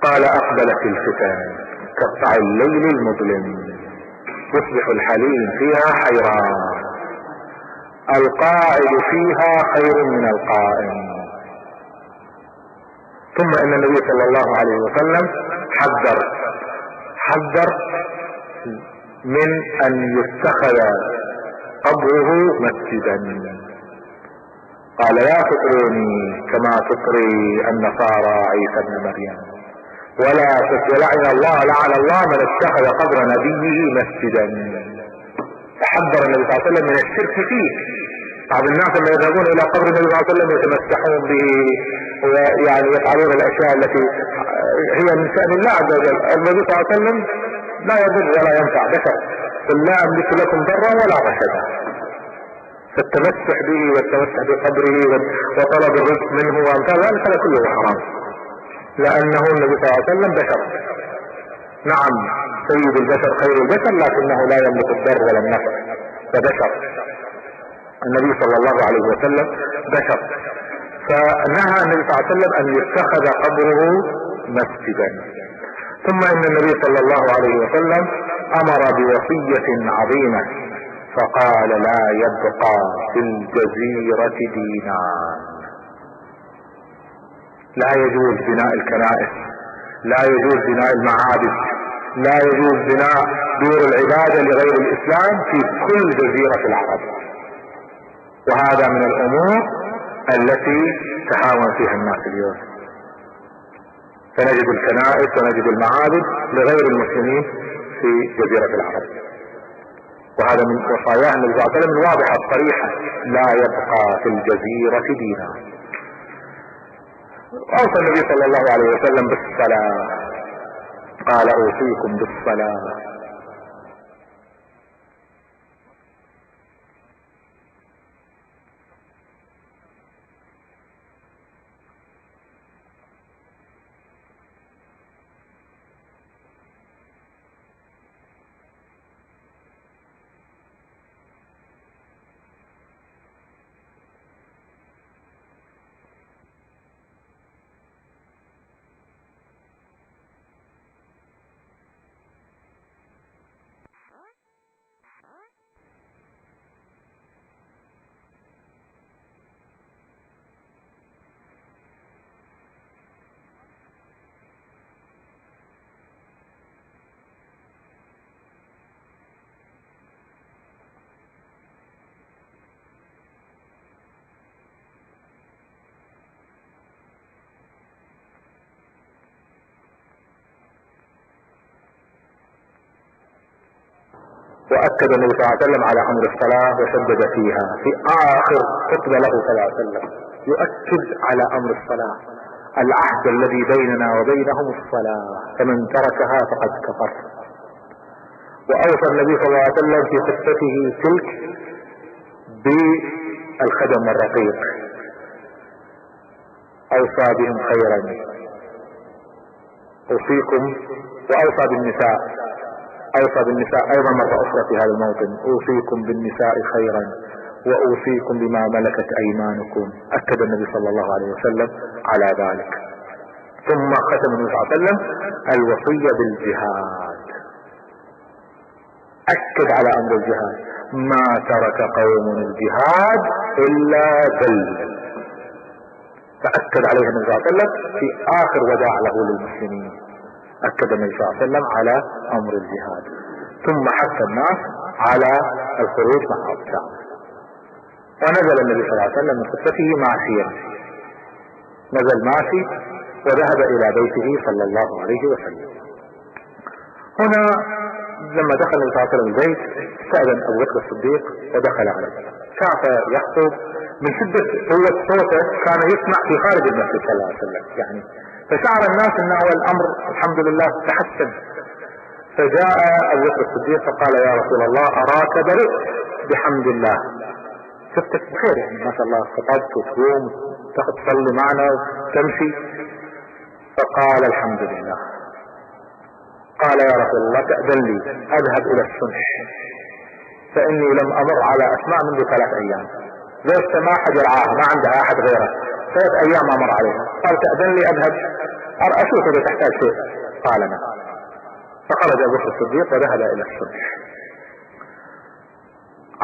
قال اقبلت الفتن كقطع الليل المظلم، يصبح الحليم فيها حيران، القاعد فيها خير من القائم. ثم ان النبي صلى الله عليه وسلم حذر من ان يتخذ قبره مسجدا، قال لا تطروني كما تطري النصارى عيسى ابن مريم، ولعن الله من اتخذ قبر نبيه مسجدا. تحذر النبي صلى الله عليه وسلم من الشرك فيه. بعض الناس لما يذهبون الى قبر النبي صلى الله عليه وسلم يتمسحون به ويعني يفعلون الاشياء التي هي من شأن الله عز وجل. النبي صلى الله عليه وسلم لا يضر ولا ينفع بشر، قل لا املك لكم ضرا ولا رشدا. فالتمسح به والتمسح بقبره وطلب الرزق منه وامثال ذلك هذا كله حرام، لانه النبي صلى الله عليه وسلم بشر، نعم سيد البشر خير البشر، لكنه لا يملك الضر ولا النفع، فبشر. النبي صلى الله عليه وسلم بشر، فنهى النبي صلى الله عليه وسلم ان يتخذ قبره مسجدا. ثم ان النبي صلى الله عليه وسلم امر بوصية عظيمة فقال لا يبقى في الجزيرة دينار، لا يجوز بناء الكنائس، لا يجوز بناء المعابد، لا يجوز بناء دور العبادة لغير الاسلام في كل جزيرة العرب. وهذا من الامور التي تهاون فيها الناس اليوم، فنجد الكنائس ونجد المعابد لغير المسلمين في جزيرة العرب، وهذا من وصاياه النبي صلى الله عليه وسلم الواضحة الصريحة، لا يبقى في الجزيرة دينار. اوصى النبي صلى الله عليه وسلم بالصلاة، قال اوصيكم بالصلاة. واكد النبي صلى الله عليه وسلم على امر الصلاة وشدد فيها في اخر خطبة له صلى الله عليه وسلم، يؤكد على امر الصلاة، العهد الذي بيننا وبينهم الصلاة، فمن تركها فقد كفر. واوصى النبي صلى الله عليه وسلم في خطته تلك بالخدم والرقيق، اوصى بهم خيرا، اوصيكم، واوصى بالنساء، اوصى بالنساء ايضا مرة اخرى في هذا الموطن، اوصيكم بالنساء خيرا واوصيكم بما ملكت ايمانكم، اكد النبي صلى الله عليه وسلم على ذلك. ثم ختم النبي صلى الله عليه وسلم الوصية بالجهاد، اكد على امر الجهاد. ما ترك قوم الجهاد الا ذل. فاكد عليه النبي صلى الله عليه وسلم في اخر وداع له للمسلمين، اكد النبي صلى الله عليه وسلم على امر الجهاد، ثم حث الناس على الخروج مع الشعب. ونزل النبي صلى الله عليه وسلم من خطته ماشيا، نزل ماشي وذهب الى بيته صلى الله عليه وسلم. هنا لما دخل النبي صلى الله عليه وسلم البيت استأذن ابوبكر الصديق ودخل عليه، شاف يخطب، من شدة قوة صوته كان يسمع في خارج المسجد صلى الله عليه وسلم يعني، فشعر الناس انه الامر الحمد لله تحسن. فجاء ابوبكر الصديق فقال يا رسول الله اراك برئت بحمد الله، شفتك بخير يعني ما شاء الله، خطبت وتقوم تصلي معنا وتمشي. فقال الحمد لله. قال يا رسول الله تأذن لي اذهب الى السنح، فاني لم امر على اسماء منذ 3 ايام، زوجته ما حد يرعاها، ما عندها احد غيره، 3 ايام امر عليها. قال تأذن لي اذهب اشوف اذا تحتاج شيء. قال نعم. فخرج ابو بكر الصديق وذهب الى السنح.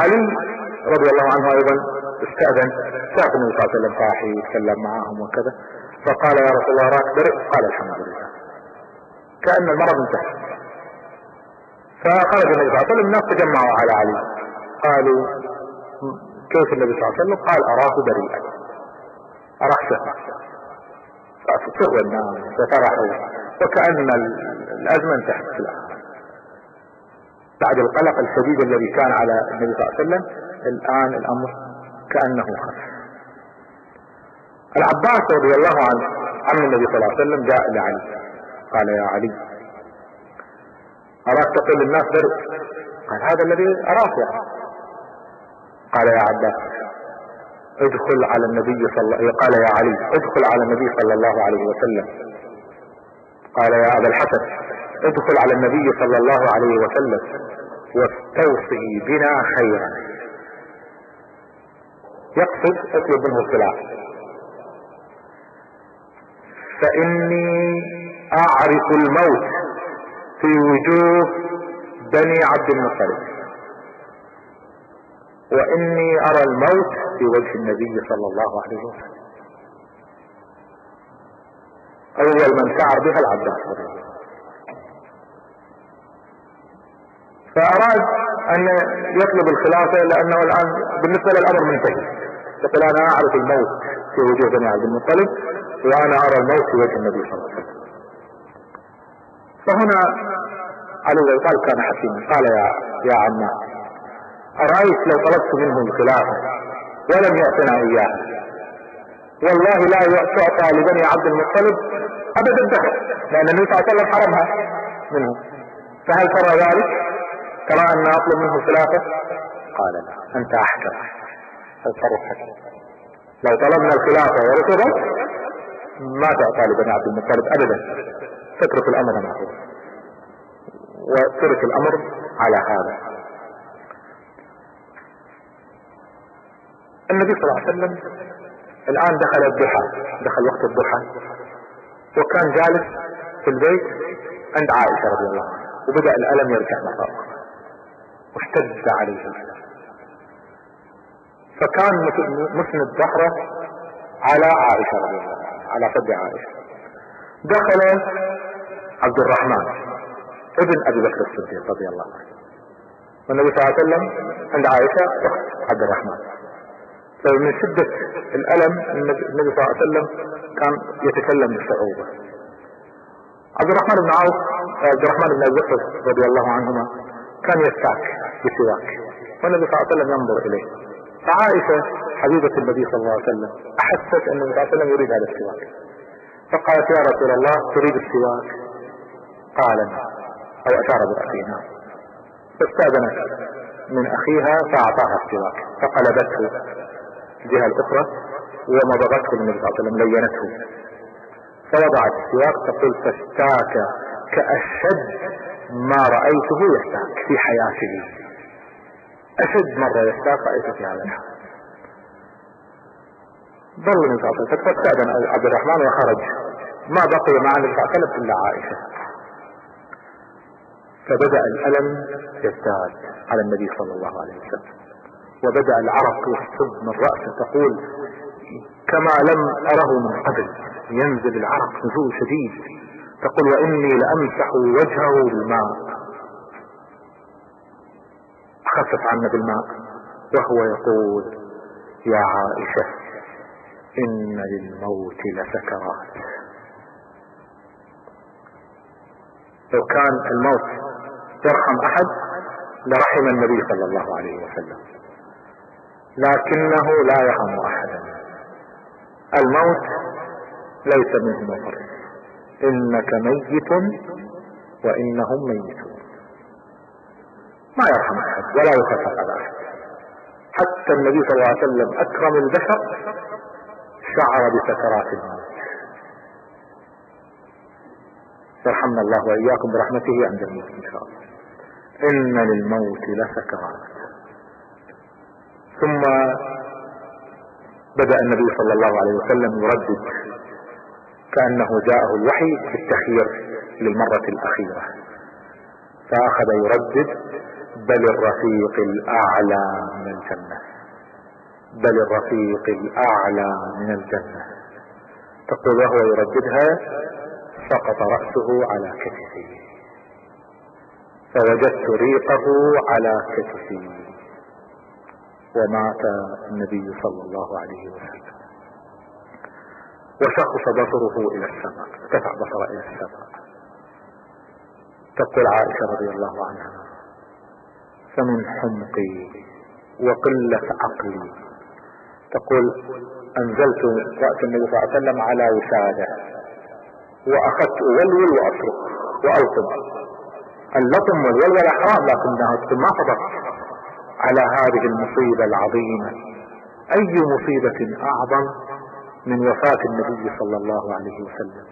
علي رضي الله عنه ايضا استأذن، شاف النبي صلى الله عليه وسلم صاحي يتكلم معهم وكذا، فقال يا رسول الله راك برئ؟ قال الحمد لله، كأن المرض انتهى. فخرج النبي صلى الله عليه وسلم، الناس تجمعوا على علي، قالوا كيف النبي صلى الله عليه وسلم؟ قال اراه بريئا، اراه شفا. فسر الناس وفرحوا وكأن الازمة انتهت في الآخر. بعد القلق الشديد الذي كان على النبي صلى الله عليه وسلم الآن الأمر كأنه خف. العباس رضي الله عنه عم النبي صلى الله عليه وسلم جاء لعلي قال يا علي أراك تقول للناس برئ؟ قال هذا الذي أراك يعني. قال يا عباس ادخل على النبي قال يا علي ادخل على النبي صلى الله عليه وسلم. قال يا أبا الحسن ادخل على النبي صلى الله عليه وسلم واستوصي بنا خيرا. يقصد اطلب منه الصلاح، فإني أعرف الموت في وجوه بني عبد المطلب، وإني أرى الموت في وجه النبي صلى الله عليه وسلم. أول من شعر بها العباس رضي الله عنه. فأراد أن يطلب الخلافة لأنه الآن بالنسبة للأمر منتهي، يقول أنا أعرف الموت في وجوه بني عبد المطلب وأنا أرى الموت في وجه النبي صلى الله عليه وسلم. فهنا علي بن طالب كان حكيما، قال يا عماه أرأيت لو طلبت منه الخلافة ولم يعطنا إياها، والله لا تعطى لبني عبد المطلب أبدا الدهر، لأن النبي صلى الله عليه وسلم حرمها منه. فهل ترى ذلك؟ ترى أن أطلب منه الخلافة؟ قال لا، أنت أحكم، التصرف حكم. لو طلبنا الخلافة ورفضت ما تعطى لبني عبد المطلب أبدا، تترك الأمر معه، وترك الأمر على هذا. النبي صلى الله عليه وسلم الآن دخل الضحى، دخل وقت الضحى، وكان جالس في البيت عند عائشة رضي الله عنها، وبدأ الألم يرجع مرة أخرى واشتد عليه الألم، فكان مسند ظهره على عائشة رضي الله عنها، على صدر عائشة. دخل عبد الرحمن ابن ابي بكر الصديق رضي الله عنه، والنبي صلى الله عليه وسلم عند عائشة اخت عبد الرحمن. فمن شدة الألم النبي صلى الله عليه وسلم كان يتكلم بصعوبة. عبد الرحمن بن عوف عبد الرحمن بن ابي بكر رضي الله عنهما كان يستاك بسواك، والنبي صلى الله عليه وسلم ينظر اليه. فعائشة حبيبة النبي صلى الله عليه وسلم احست ان النبي صلى الله عليه وسلم يريد هذا السواك، فقالت يا رسول الله تريد السواك؟ قال نعم، او اشار برأسه نعم. فاستأذنت من اخيها فاعطاها السواك، فقلبته الجهة الاخرى ومضغته النبي صلى الله عليه وسلم، لينته، فوضعت السواك تقول فاستاك كأشد ما رأيته يستاك في حياته، أشد مرة يستاك رأيته في هذا الحال. ظل النبي صلى الله عليه وسلم، فاستأذن عبد الرحمن وخرج، ما بقي مع النبي صلى الله عليه وسلم إلا عائشة. فبدأ الألم يزداد على النبي صلى الله عليه وسلم، وبدأ العرق يصب من رأسه، تقول كما لم أره من قبل، ينزل العرق نزول شديد، تقول وإني لأمسح وجهه بالماء، خفف عنا بالماء، وهو يقول يا عائشة إن للموت لسكرات. لو كان الموت يرحم أحد لرحم النبي صلى الله عليه وسلم، لكنه لا يرحم أحدا. الموت ليس منه مفر، إنك ميت وإنهم ميتون، ما يرحم أحد ولا يخفف على أحد. حتى النبي صلى الله عليه وسلم أكرم البشر شعر بسكرات الموت. يرحمنا الله وإياكم برحمته عند الموت إن شاء الله. إن للموت لسكرات. ثم بدأ النبي صلى الله عليه وسلم يردد كأنه جاءه الوحي في التخيير للمرة الأخيرة، فأخذ يردد بل الرفيق الأعلى من الجنة، بل الرفيق الأعلى من الجنة. تقول وهو يرددها سقط رأسه على كتفه، فوجدت ريقه على كتفي، ومات النبي صلى الله عليه وسلم. وشخص بصره إلى السماء، ارتفع بصره إلى السماء. تقول عائشة رضي الله عنها فمن حمقي وقلة عقلي، تقول أنزلت رأس النبي صلى الله عليه وسلم على وسادة، وأخذت أولول وأصرخ وألطم. اللطم والولول حرام، لكنها تقول ما فضلت على هذه المصيبة العظيمة. أي مصيبة أعظم من وفاة النبي صلى الله عليه وسلم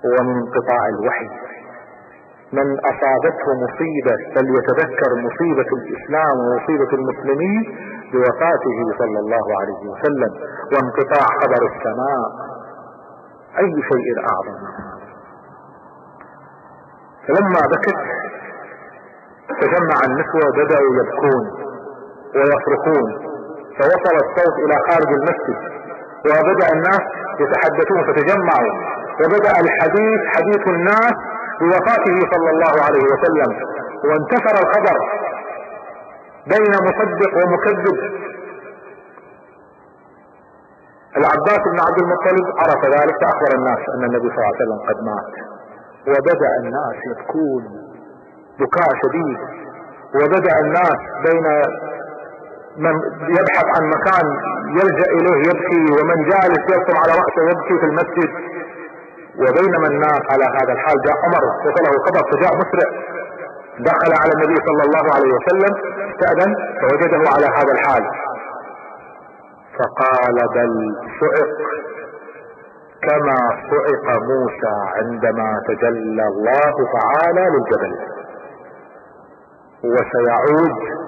ومن انقطاع الوحي؟ من أصابته مصيبة فليتذكر مصيبة الإسلام ومصيبة المسلمين بوفاته صلى الله عليه وسلم وانقطاع خبر السماء. أي شيء أعظم من هذا؟ فلما بكت تجمع النسوة وبدأوا يبكون ويصرخون، فوصل الصوت إلى خارج المسجد، وبدأ الناس يتحدثون فتجمعوا، وبدأ الحديث حديث الناس بوفاته صلى الله عليه وسلم، وانتشر الخبر بين مصدق ومكذب. العباس بن عبد المطلب عرف ذلك فأخبر الناس أن النبي صلى الله عليه وسلم قد مات، وبدأ الناس يبكون بكاء شديد، وبدأ الناس بين من يبحث عن مكان يلجأ إليه يبكي، ومن جالس يرسم على رأسه يبكي في المسجد. وبينما الناس على هذا الحال جاء عمر وصله خبر فجاء مسرع، دخل على النبي صلى الله عليه وسلم استأذن فوجده على هذا الحال، فقال بل صعق كما صعق موسى عندما تجلى الله تعالى للجبل، وسيعود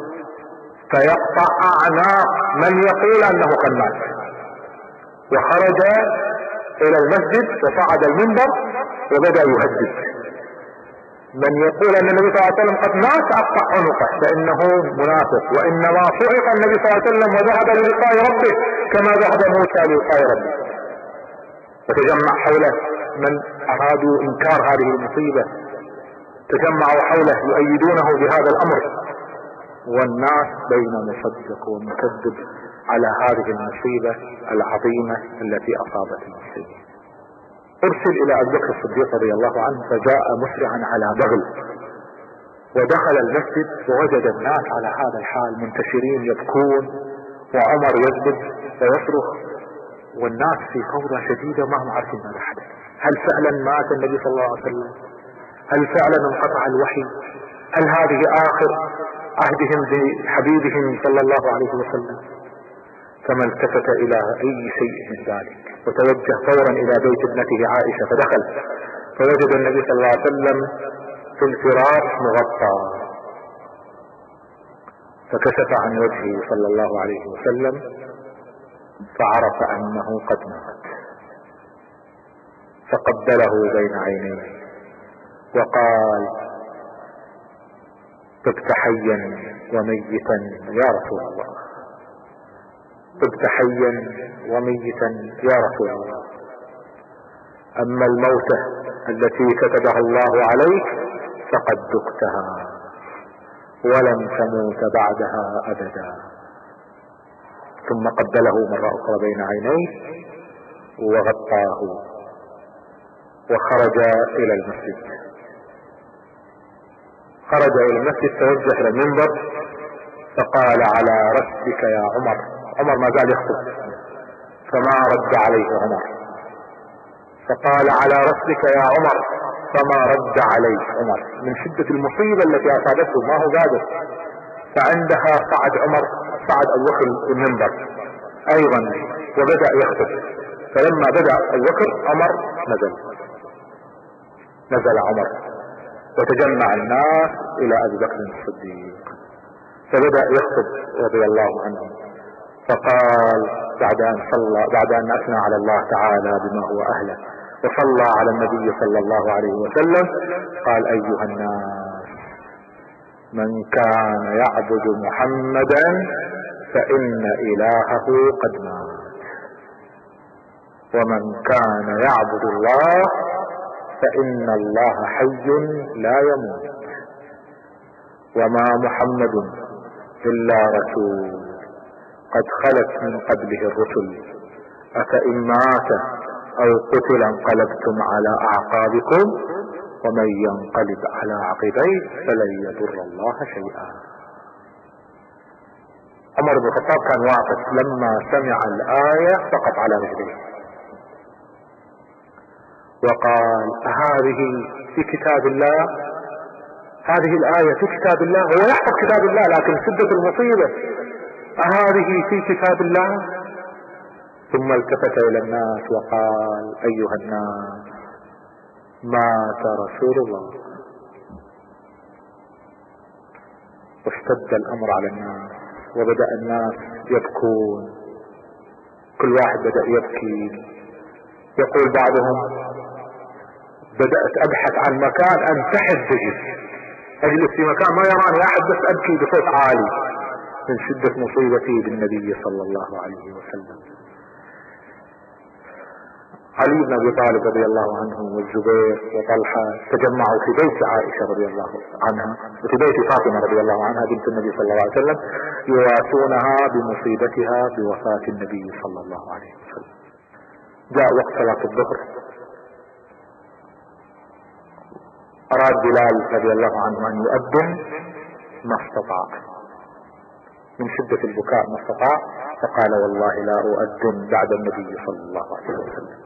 فيقطع أعناق من يقول أنه قد مات. وخرج إلى المسجد وصعد المنبر وبدأ يهدد من يقول أن النبي صلى الله عليه وسلم قد مات أقطع عنقه فإنه منافق، وإنما صعق النبي صلى الله عليه وسلم وذهب للقاء ربه كما ذهب موسى للقاء ربه. وتجمع حوله من أرادوا إنكار هذه المصيبة، تجمعوا حوله يؤيدونه بهذا الأمر، والناس بين مصدق ومكذب على هذه المصيبة العظيمة التي أصابت المسلمين. أرسل إلى ابوبكر الصديق رضي الله عنه فجاء مسرعا على بغل، ودخل المسجد ووجد الناس على هذا الحال منتشرين يبكون، وعمر يسجد ويصرخ، والناس في فوضى شديدة ما هم عارفين ماذا حدث. هل فعلا مات النبي صلى الله عليه وسلم؟ هل فعلا انقطع الوحي؟ هل هذه آخر عهدهم بحبيبهم صلى الله عليه وسلم؟ فما التفت إلى أي شيء من ذلك، وتوجه فورا إلى بيت ابنته عائشة فدخل فوجد النبي صلى الله عليه وسلم في الفراش مغطى، فكشف عن وجهه صلى الله عليه وسلم فعرف أنه قد مات، فقبله بين عينيه وقال طبت حيا وميتا يا رسول الله، طبت حيا وميتا يا رسول الله. اما الموتة التي كتبها الله عليك فقد ذقتها ولن تموت بعدها ابدا. ثم قبله مرة اخرى بين عينيه وغطاه وخرج الى المسجد. خرج الى المسجد، توجه الى المنبر فقال على رسلك يا عمر. عمر ما زال يخطب فما رد عليه عمر، فقال على رسلك يا عمر فما رد عليه عمر من شدة المصيبة التي اصابته، ما هو قادر. فعندها صعد عمر، صعد ابو بكر المنبر ايضا وبدأ يخطب. فلما بدأ ابو بكر عمر نزل عمر وتجمع الناس الى ابي بكر الصديق فبدأ يخطب رضي الله عنه. فقال بعد ان اثنى على الله تعالى بما هو اهله وصلى على النبي صلى الله عليه وسلم، قال ايها الناس من كان يعبد محمدا فان الهه قد مات، ومن كان يعبد الله فان الله حي لا يموت، وما محمد الا رسول قد خلت من قبله الرسل، افان مات او قتل انقلبتم على اعقابكم، ومن ينقلب على عقبيه فلن يضر الله شيئا. عمر بن الخطاب كان واقف لما سمع الآية سقط على رجليه وقال هذه في كتاب الله، هذه الآية في كتاب الله. هو يحفظ كتاب الله لكن شدة المصيبة، هذه في كتاب الله. ثم التفت الى الناس وقال ايها الناس مات رسول الله. واشتد الامر على الناس وبدأ الناس يبكون، كل واحد بدأ يبكي. يقول بعضهم بدأت ابحث عن مكان انتحب به، اجلس في مكان ما يراني احد بس ابكي بصوت عالي من شدة مصيبتي بالنبي صلى الله عليه وسلم. علي بن ابي طالب رضي الله عنه والزبير وطلحة تجمعوا في بيت عائشة رضي الله عنها وفي بيت فاطمة رضي الله عنها بنت النبي صلى الله عليه وسلم يواسونها بمصيبتها بوفاة النبي صلى الله عليه وسلم. جاء وقت صلاة الظهر، اراد بلال رضي الله عنه ان يؤذن ما استطاع، من شدة البكاء ما استطاع، فقال والله لا أؤذن بعد النبي صلى الله عليه وسلم.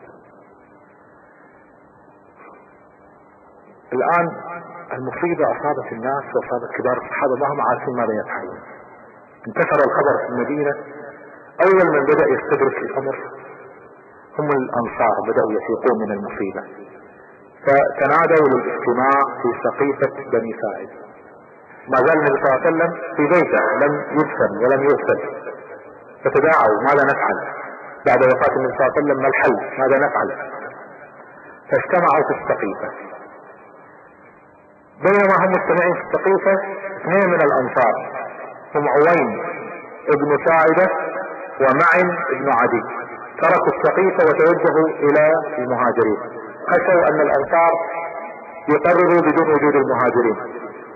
الآن المصيبة أصابت الناس وأصابت كبار الصحابة ما هم عارفين ماذا يفعلون. انتشر الخبر في المدينة. أول من بدأ يستدرك الأمر هم الأنصار، بدأوا يفيقون من المصيبة فتنادوا للاجتماع في سقيفة بني ساعد. ما زال النبي صلى الله عليه وسلم في بيته لم يدفن ولم يغسل، فتداعوا ماذا نفعل بعد وفاة النبي صلى الله عليه وسلم، ما الحل، ماذا نفعل؟ فاجتمعوا في السقيفة. بينما هم مجتمعين في السقيفة اثنين من الانصار هم عوين ابن ساعدة ومعن ابن عدي تركوا السقيفة وتوجهوا الى المهاجرين، خشوا ان الانصار يقرروا بدون وجود المهاجرين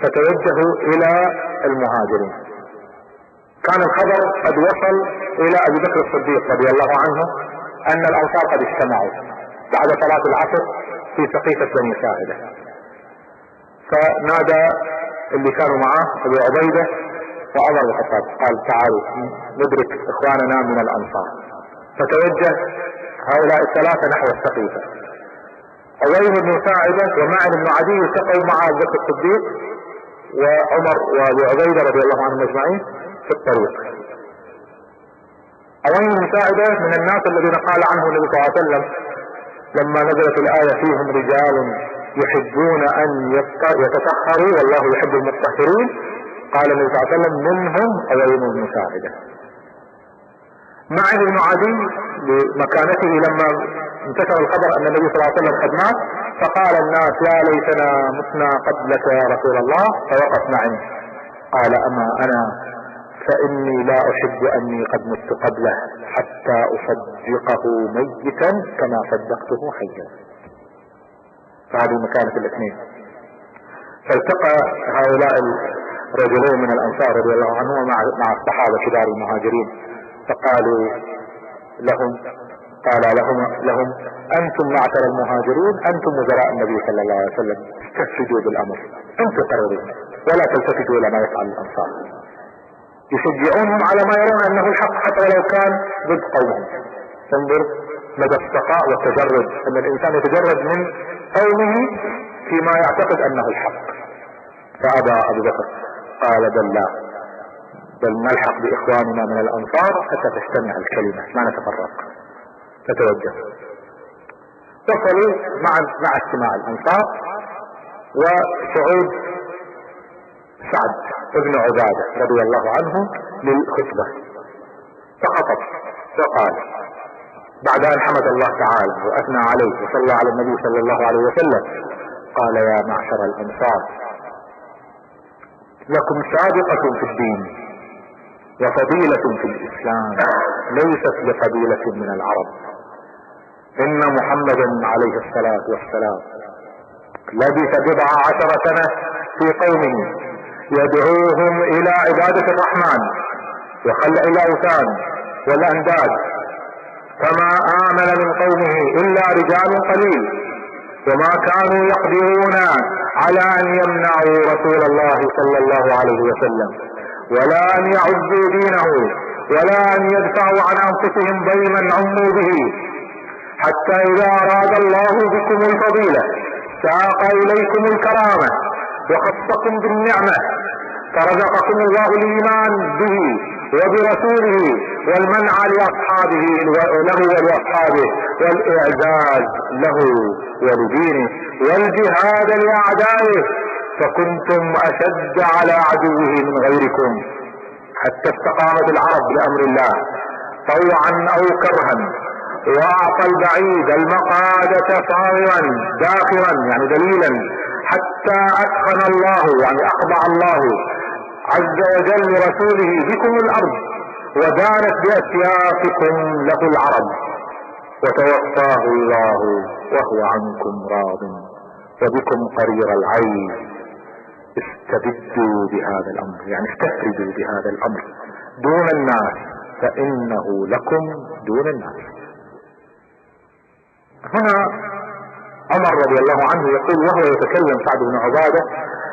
فتوجهوا الى المهاجرين. كان الخبر قد وصل الى ابي بكر الصديق رضي الله عنه ان الانصار قد اجتمعوا بعد صلاة العصر في سقيفة بني ساعدة. فنادى اللي كانوا معه ابو عبيدة وعمر بن الخطاب قال تعالوا ندرك اخواننا من الانصار. فتوجه هؤلاء الثلاثة نحو السقيفة. عوين بن ساعدة ومعن بن عدي التقوا مع ابو بكر الصديق وعمر وابو عبيدة رضي الله عنهم اجمعين في الطريق. عوين بن ساعدة من الناس الذين قال عنه النبي صلى الله عليه وسلم لما نزلت الآية فيهم رجال يحبون ان يتطهروا والله يحب المطهرين، قال النبي صلى الله عليه وسلم منهم عوين بن ساعدة. معن بن عدي بمكانته لما انتشر الخبر ان النبي صلى الله عليه وسلم قد مات، فقال الناس يا ليتنا متنا قبلك يا رسول الله، فوقف معن قال اما انا فاني لا احب اني قد مت قبله حتى اصدقه ميتا كما صدقته حيا. فهذه مكانة الاثنين. فالتقى هؤلاء الرجلين من الانصار رضي الله عنهم مع الصحابة كبار المهاجرين، فقالوا لهم انتم معشر المهاجرين انتم وزراء النبي صلى الله عليه وسلم، استفيدوا بالامر، انتم قرروا ولا تلتفتوا الى ما يفعل الانصار. يشجعونهم على ما يرون انه الحق حتى ولو كان ضد قومهم. انظر مدى الصفاء والتجرد، ان الانسان يتجرد من قومه فيما يعتقد انه الحق. فابى ابو بكر، قال بل نلحق باخواننا من الانصار حتى تجتمع الكلمة ما نتفرق. فتوجه وصلوا مع اجتماع الانصار وصعود سعد ابن عبادة رضي الله عنه للخطبة، فخطب وقال بعد ان حمد الله تعالى واثنى عليه وصلى على النبي صلى الله عليه وسلم، قال يا معشر الانصار لكم سابقة في الدين وفضيلة في الاسلام ليست لقبيلة من العرب. ان محمدا عليه الصلاة والسلام لبث 17 سنة في قومه يدعوهم الى عبادة الرحمن وخلع الاوثان والانداد، فما امن من قومه الا رجال قليل، وما كانوا يقدرون على ان يمنعوا رسول الله صلى الله عليه وسلم ولا ان يعزوا دينه ولا ان يدفعوا عن انفسهم ضيما عموا به، حتى اذا اراد الله بكم الفضيلة ساق اليكم الكرامة وخصكم بالنعمة، فرزقكم الله الايمان به وبرسوله والمنع لاصحابه له ولاصحابه والاعزاز له ولدينه والجهاد لاعدائه، فكنتم اشد على عدوه من غيركم، حتى استقامت العرب لامر الله طوعا او كرها، واعطى البعيد المقادة صاغرا داخرا يعني دليلا، حتى اتقن الله يعني اخضع الله عز وجل لرسوله بكم الارض ودانت باسيافكم له العرب، وتوفاه الله وهو عنكم راض وبكم قرير العين. استبدوا بهذا الامر يعني استفردوا بهذا الامر دون الناس فانه لكم دون الناس. هنا عمر رضي الله عنه يقول وهو يتكلم سعد بن عبادة،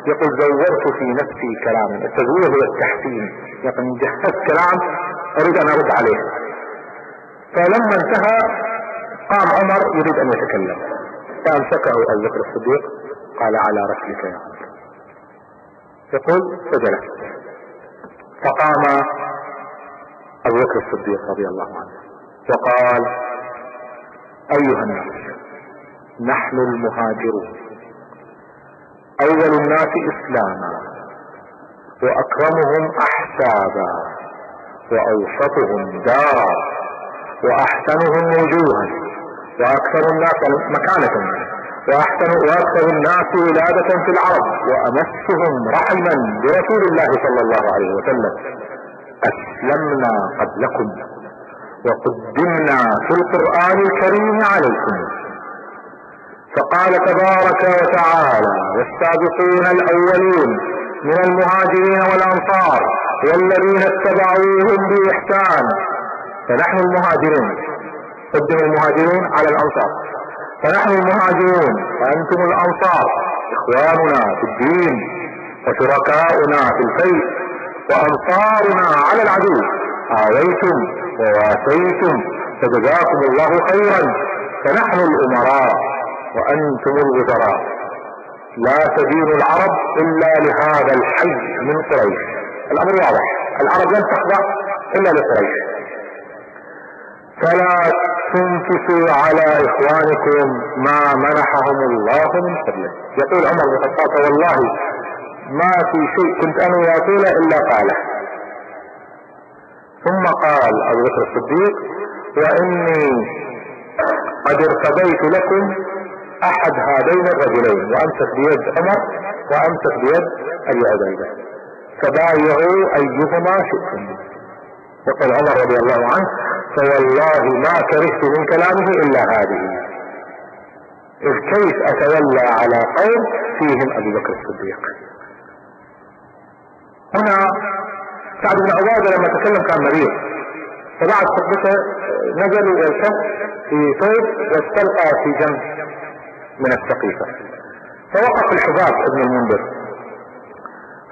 يقول زورت في نفسي كلاما، التزوير هو التحسين، يعني جهزت كلام اريد ان ارد عليه. فلما انتهى قام عمر يريد ان يتكلم، فامسكه ابو بكر الصديق قال على رسلك يا عمر، يقول فجلس، فقام ابو بكر الصديق رضي الله عنه وقال ايها الناس نحن المهاجرون اول الناس اسلاما واكرمهم احسابا واوسطهم دارا واحسنهم وجوها واكثر الناس مكانة واكثر الناس ولادة في العرب وامسهم رحما برسول الله صلى الله عليه وسلم، اسلمنا قبلكم وقدمنا في القرآن الكريم عليكم. فقال تبارك وتعالى والسابقون الاولون من المهاجرين والانصار والذين اتبعوهم باحسان، فنحن المهاجرون قدم المهاجرون على الانصار، فنحن المهاجرون وانتم الانصار اخواننا في الدين وشركاؤنا في الفيء وانصارنا على العدو، آويتم وواسيتم فجزاكم الله خيرا، فنحن الامراء وانتم الوزراء، لا تدين العرب الا لهذا الحي من قريش. الامر واضح، العرب لن تخضع الا لقريش، فلا تنكسوا على اخوانكم ما منحهم الله من فضله. يقول عمر بن الخطاب والله ما في شيء كنت انا يقوله الا قاله. ثم قال ابو بكر الصديق واني قد ارتضيت لكم احد هذين الرجلين، وامسك بيد عمر وامسك بيد ابي عبيده، فبايعوا ايهما شئتم. يقول عمر رضي الله عنه: فوالله ما كرهت من كلامه الا هذه، إذ كيف اتولى على قوم فيهم ابو بكر الصديق. هنا سعد بن عبادة لما تكلم كان مريض، فبعد خطبته نزل والتف في ثوب واستلقى في جنب من السقيفة، فوقف الحباب ابن المنذر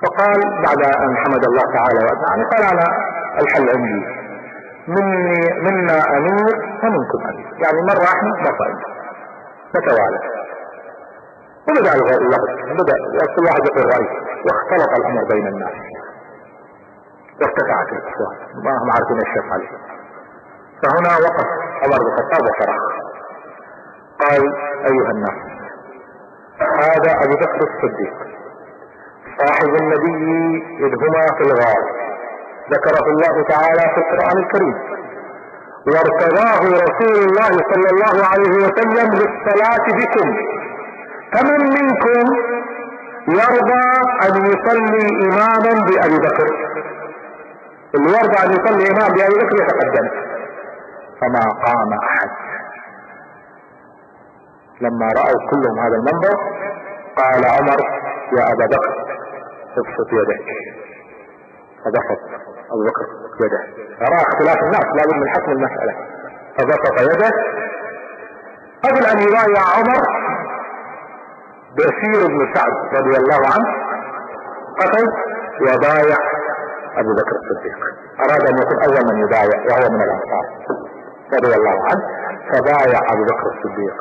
فقال بعد ان حمد الله تعالى وأثنى، قال: انا الحل عندي، منا امير ومنكم امير، يعني مرة احنا مرة انت، نتوالى. وبدأ اللغط، بدأ كل واحد يقول رأيه، واختلط الامر بين الناس وارتفعت الاصوات، ما هم عارفين ايش يفعل. فهنا وقف عمر بن الخطاب وصرخ قال: ايها الناس، هذا ابو بكر الصديق صاحب النبي اذ هما في الغار، ذكره الله تعالى في القرآن الكريم، وارتضاه رسول الله صلى الله عليه وسلم للصلاة بكم، فمن منكم يرضى ان يصلي اماما بابي بكر؟ اللي يرضى ان يصلي امام بابي بكر يتقدم. فما قام احد. لما رأوا كلهم هذا المنظر قال عمر: يا ابا بكر ابسط يدك. فبسط ابو بكر يده، فرأى اختلاف الناس لابد من حسم المسألة، فبسط يده قبل ان يبايع عمر بأسير بن سعد رضي الله عنه، قتل وبايع ابو بكر الصديق، اراد ان يكون اول من يبايع وهو من الانصار رضي الله عنه، فبايع ابو بكر الصديق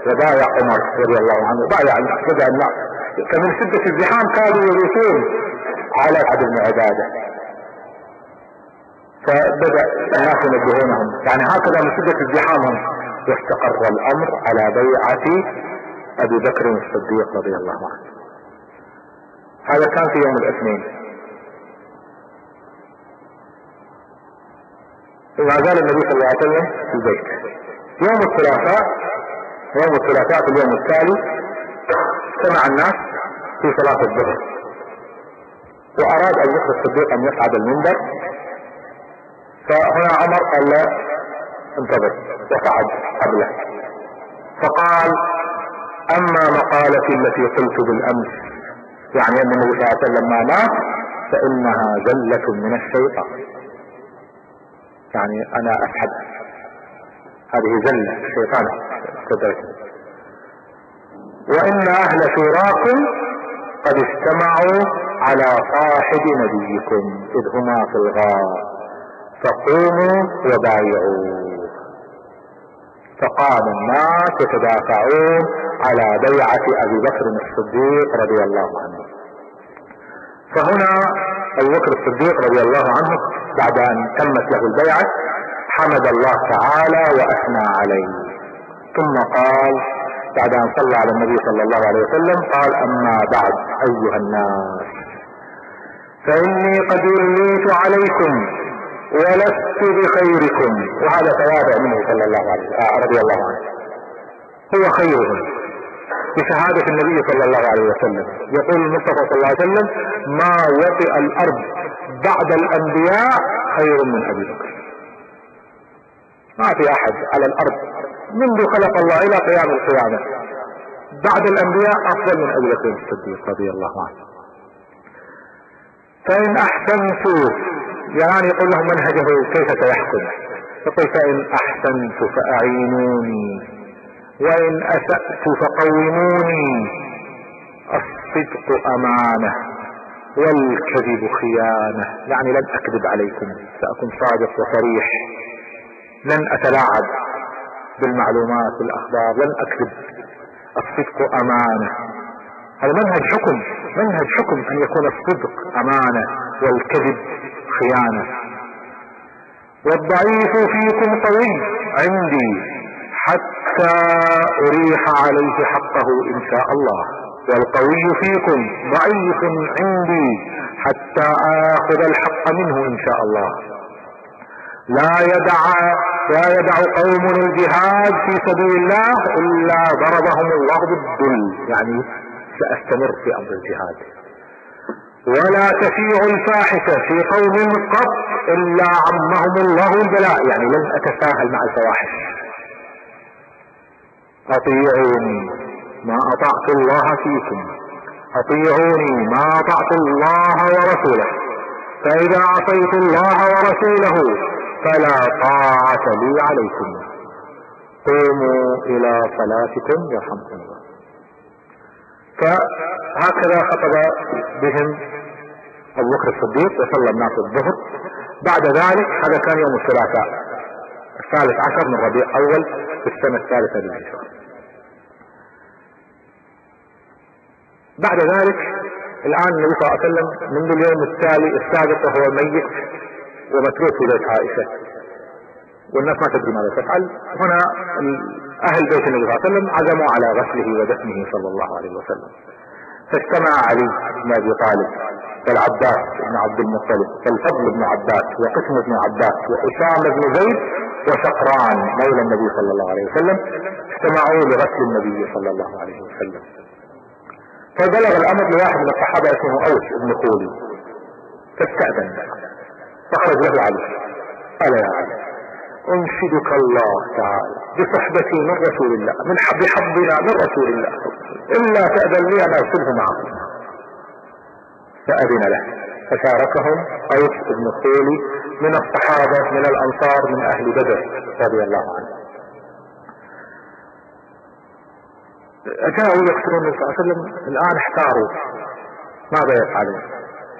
وبايع عمر رضي الله عنه، بايع الناس، بدأ الناس كمن شدة الزحام كادوا يدوسون على سعد بن عبادة، فبدأ الناس ينبهونهم، يعني هكذا من شدة ازدحامهم، واستقر الامر على بيعة ابي بكر الصديق رضي الله عنه. هذا كان في يوم الاثنين. وما زال النبي صلى الله عليه وسلم في البيت. يوم الثلاثاء في اليوم التالي سمع الناس في صلاة الظهر، واراد ابو بكر الصديق ان يصعد المنبر، فهنا عمر قال له: انتظر، وصعد قبله، فقال: اما مقالتي التي قلت بالامس، يعني ان النبي صلى الله عليه وسلم ما مات، فانها زلة من الشيطان، يعني انا اسحب، هذه زلة الشيطان استدركني، وان اهل شوراكم قد اجتمعوا على صاحب نبيكم اذ هما في الغار، فقوموا وبايعوا. فقام الناس يتدافعون على بيعة ابي بكر الصديق رضي الله عنه. فهنا ابو بكر الصديق رضي الله عنه بعد ان تمت له البيعة حمد الله تعالى واثنى عليه، ثم قال بعد ان صلى على النبي صلى الله عليه وسلم قال: اما بعد ايها الناس، فاني قد وليت عليكم ولست بخيركم. وهذا تواضع منه صلى الله عليه رضي الله عنه، هو خيرهم بشهادة النبي صلى الله عليه وسلم. يقول المصطفى صلى الله عليه وسلم: ما وطئ الارض بعد الانبياء خير من ابي بكر. ما في احد على الارض منذ خلق الله الى قيام القيامة بعد الانبياء افضل من ابي بكر الصديق رضي الله عنه. فان احسنت، يعني يقول لهم منهجه كيف سيحكم، يقول: فان احسنت فاعينوني، وان اسأت فقوموني، الصدق امانة والكذب خيانة، يعني لن اكذب عليكم، ساكون صادق وصريح، لن اتلاعب بالمعلومات والاخبار، لن اكذب، الصدق امانة. هذا منهج حكم ان يكون الصدق امانة والكذب خيانة. والضعيف فيكم قوي عندي حتى اريح عليه حقه ان شاء الله، والقوي فيكم ضعيف عندي حتى اخذ الحق منه ان شاء الله. لا يدع قوم الجهاد في سبيل الله الا ضربهم الله بالذل، يعني ساستمر في امر الجهاد. ولا تشيع الفاحشة في قوم قط إلا عمهم الله البلاء، يعني لن أتساهل مع الفواحش. أطيعوني ما أطعت الله فيكم، أطيعوني ما أطعت الله ورسوله، فإذا عصيت الله ورسوله فلا طاعة لي عليكم، قوموا إلى صلاتكم يرحمكم الله. فهكذا خطب بهم ابوبكر الصديق وصلى الناس الظهر. بعد ذلك هذا كان يوم الثلاثاء 13 من ربيع اول في السنة 3 للهجرة. بعد ذلك الان النبي صلى الله عليه وسلم منذ اليوم التالي السابق وهو ميت ومتروك في بيت عائشة، والناس ما تدري ماذا تفعل. هنا اهل بيت النبي صلى الله عليه وسلم عزموا على غسله ودفنه صلى الله عليه وسلم، فاجتمع علي بن ابي طالب والعباس بن عبد المطلب والفضل بن عباس وقسم بن عباس واسامه بن زيد وسقران مولى النبي صلى الله عليه وسلم، اجتمعوا لغسل النبي صلى الله عليه وسلم. فبلغ الامر لواحد من الصحابه اسمه اوس بن خولي، فاستأذن فخرج له علي قال: يا علي انشدك الله تعالى بصحبتي من رسول الله، من بحظنا من رسول الله، الا تأذن لي ان ارسله معكم. فأذن له، فشاركهم اوس بن خولي من الصحابة من الانصار من اهل بدر رضي الله عنه. جاءوا يقتلون النبي صلى الله عليه وسلم، الان احتاروا ماذا يفعلون؟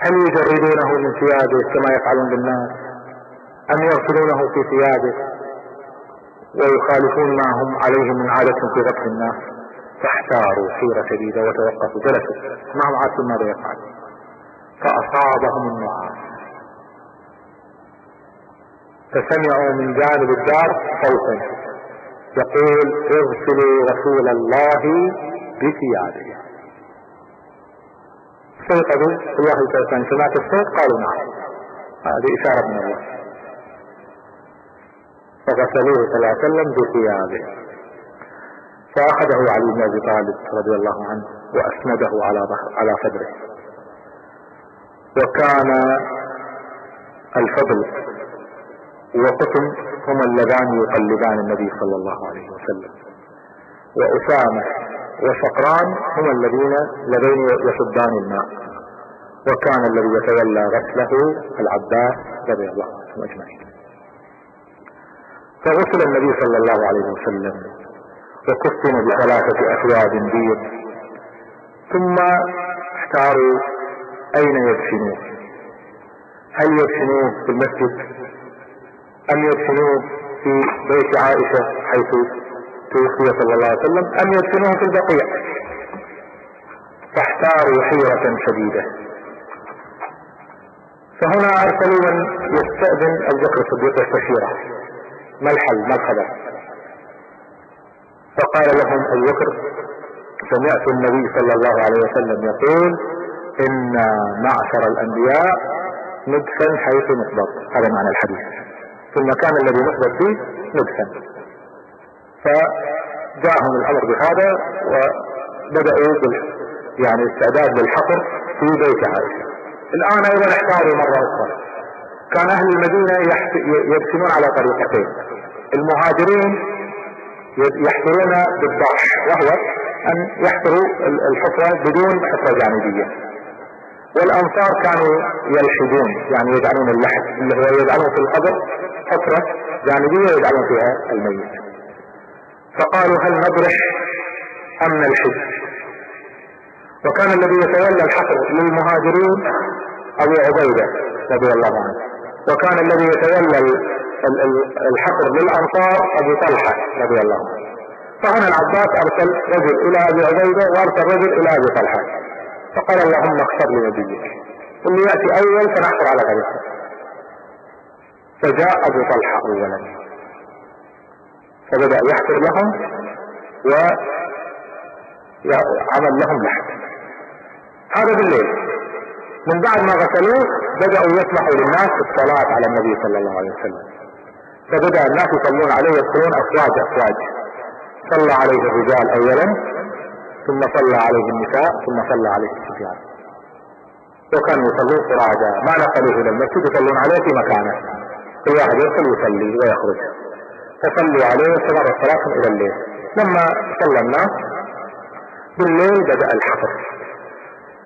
هل يجردونه من ثيابه كما يفعلون بالناس، ام يغسلونه في ثيابه ويخالفون ما هم عليه من عادة في غسل الناس؟ فاحتاروا حيرة شديدة وتوقفوا، جلسوا ما هم عارفين ماذا يفعل. فاصابهم النعاس، فسمعوا من جانب الدار صوتا يقول: اغسلوا رسول الله بثيابه. استيقظوا الله تعالى، سمعت الصوت؟ قالوا: نعم، هذه اشارة من الله. فغسلوه صلى الله عليه وسلم بثيابه، فاخذه علي بن ابي طالب رضي الله عنه واسنده على صدره. وكان الفضل وقسم هما اللذان يقلبان النبي صلى الله عليه وسلم، واسامه وسقران هما اللذين يصدان الماء، وكان الذي يتولى غسله العباس رضي الله عنه اجمعين. فغسل النبي صلى الله عليه وسلم وكفن ب3 اثواب بيض، ثم احتاروا اين يدفنوه، هل يدفنوه في المسجد ام يدفنوه في بيت عائشة حيث توفي صلى الله عليه وسلم، ام يدفنوه في البقيع؟ فاحتاروا حيرة شديدة. فهنا ارسلوا من يستأذن ابوبكر الصديق يستشيره: ما الحل، ما الخبر؟ فقال لهم ابوبكر: سمعت النبي صلى الله عليه وسلم يقول: ان معشر الانبياء ندفن حيث نقبض. هذا معنى الحديث، في المكان الذي نقبض فيه ندفن. فجاءهم الامر بهذا وبدأوا يعني استعداد للحفر في بيت عائشة. الان ايضا احتاروا مرة اخرى. كان اهل المدينة يدفنون على طريقتين: المهاجرين يحفرون بالضعف، وهو ان يحفروا الحفرة بدون حفرة جانبية، والانصار كانوا يلحدون، يعني يجعلون اللحد اللي هو يجعلون في القبر حفرة جانبية ويجعلون فيها الميت. فقالوا: هل نبرح ام نلحد؟ وكان الذي يتولى الحفر للمهاجرين ابو عبيدة رضي الله عنه، وكان الذي يتولى الحفر للانصار ابو طلحة رضي الله عنه. فهنا العباس ارسل رجل الى ابي عبيدة وارسل رجل الى ابي طلحة، فقال: اللهم اختر لنبيك، واللي يأتي اول فنحفر على طريقه. فجاء ابو طلحة اولا، فبدأ يحفر لهم وعمل لهم لحد. هذا بالليل. من بعد ما غسلوه بدأوا يسمحوا للناس بالصلاة على النبي صلى الله عليه وسلم، فبدأ الناس يصلون عليه، يدخلون افواج افواج. صلى عليه الرجال اولا، ثم صلى عليه النساء، ثم صلى عليه الصبيان. وكانوا يصلون فرادى، ما نقلوه الى المسجد، يصلون عليه في مكانه، كل واحد يدخل يصلي ويخرج. فصلوا عليه واستمرت صلاتهم الى الليل. لما صلى الناس بالليل بدأ الحفر.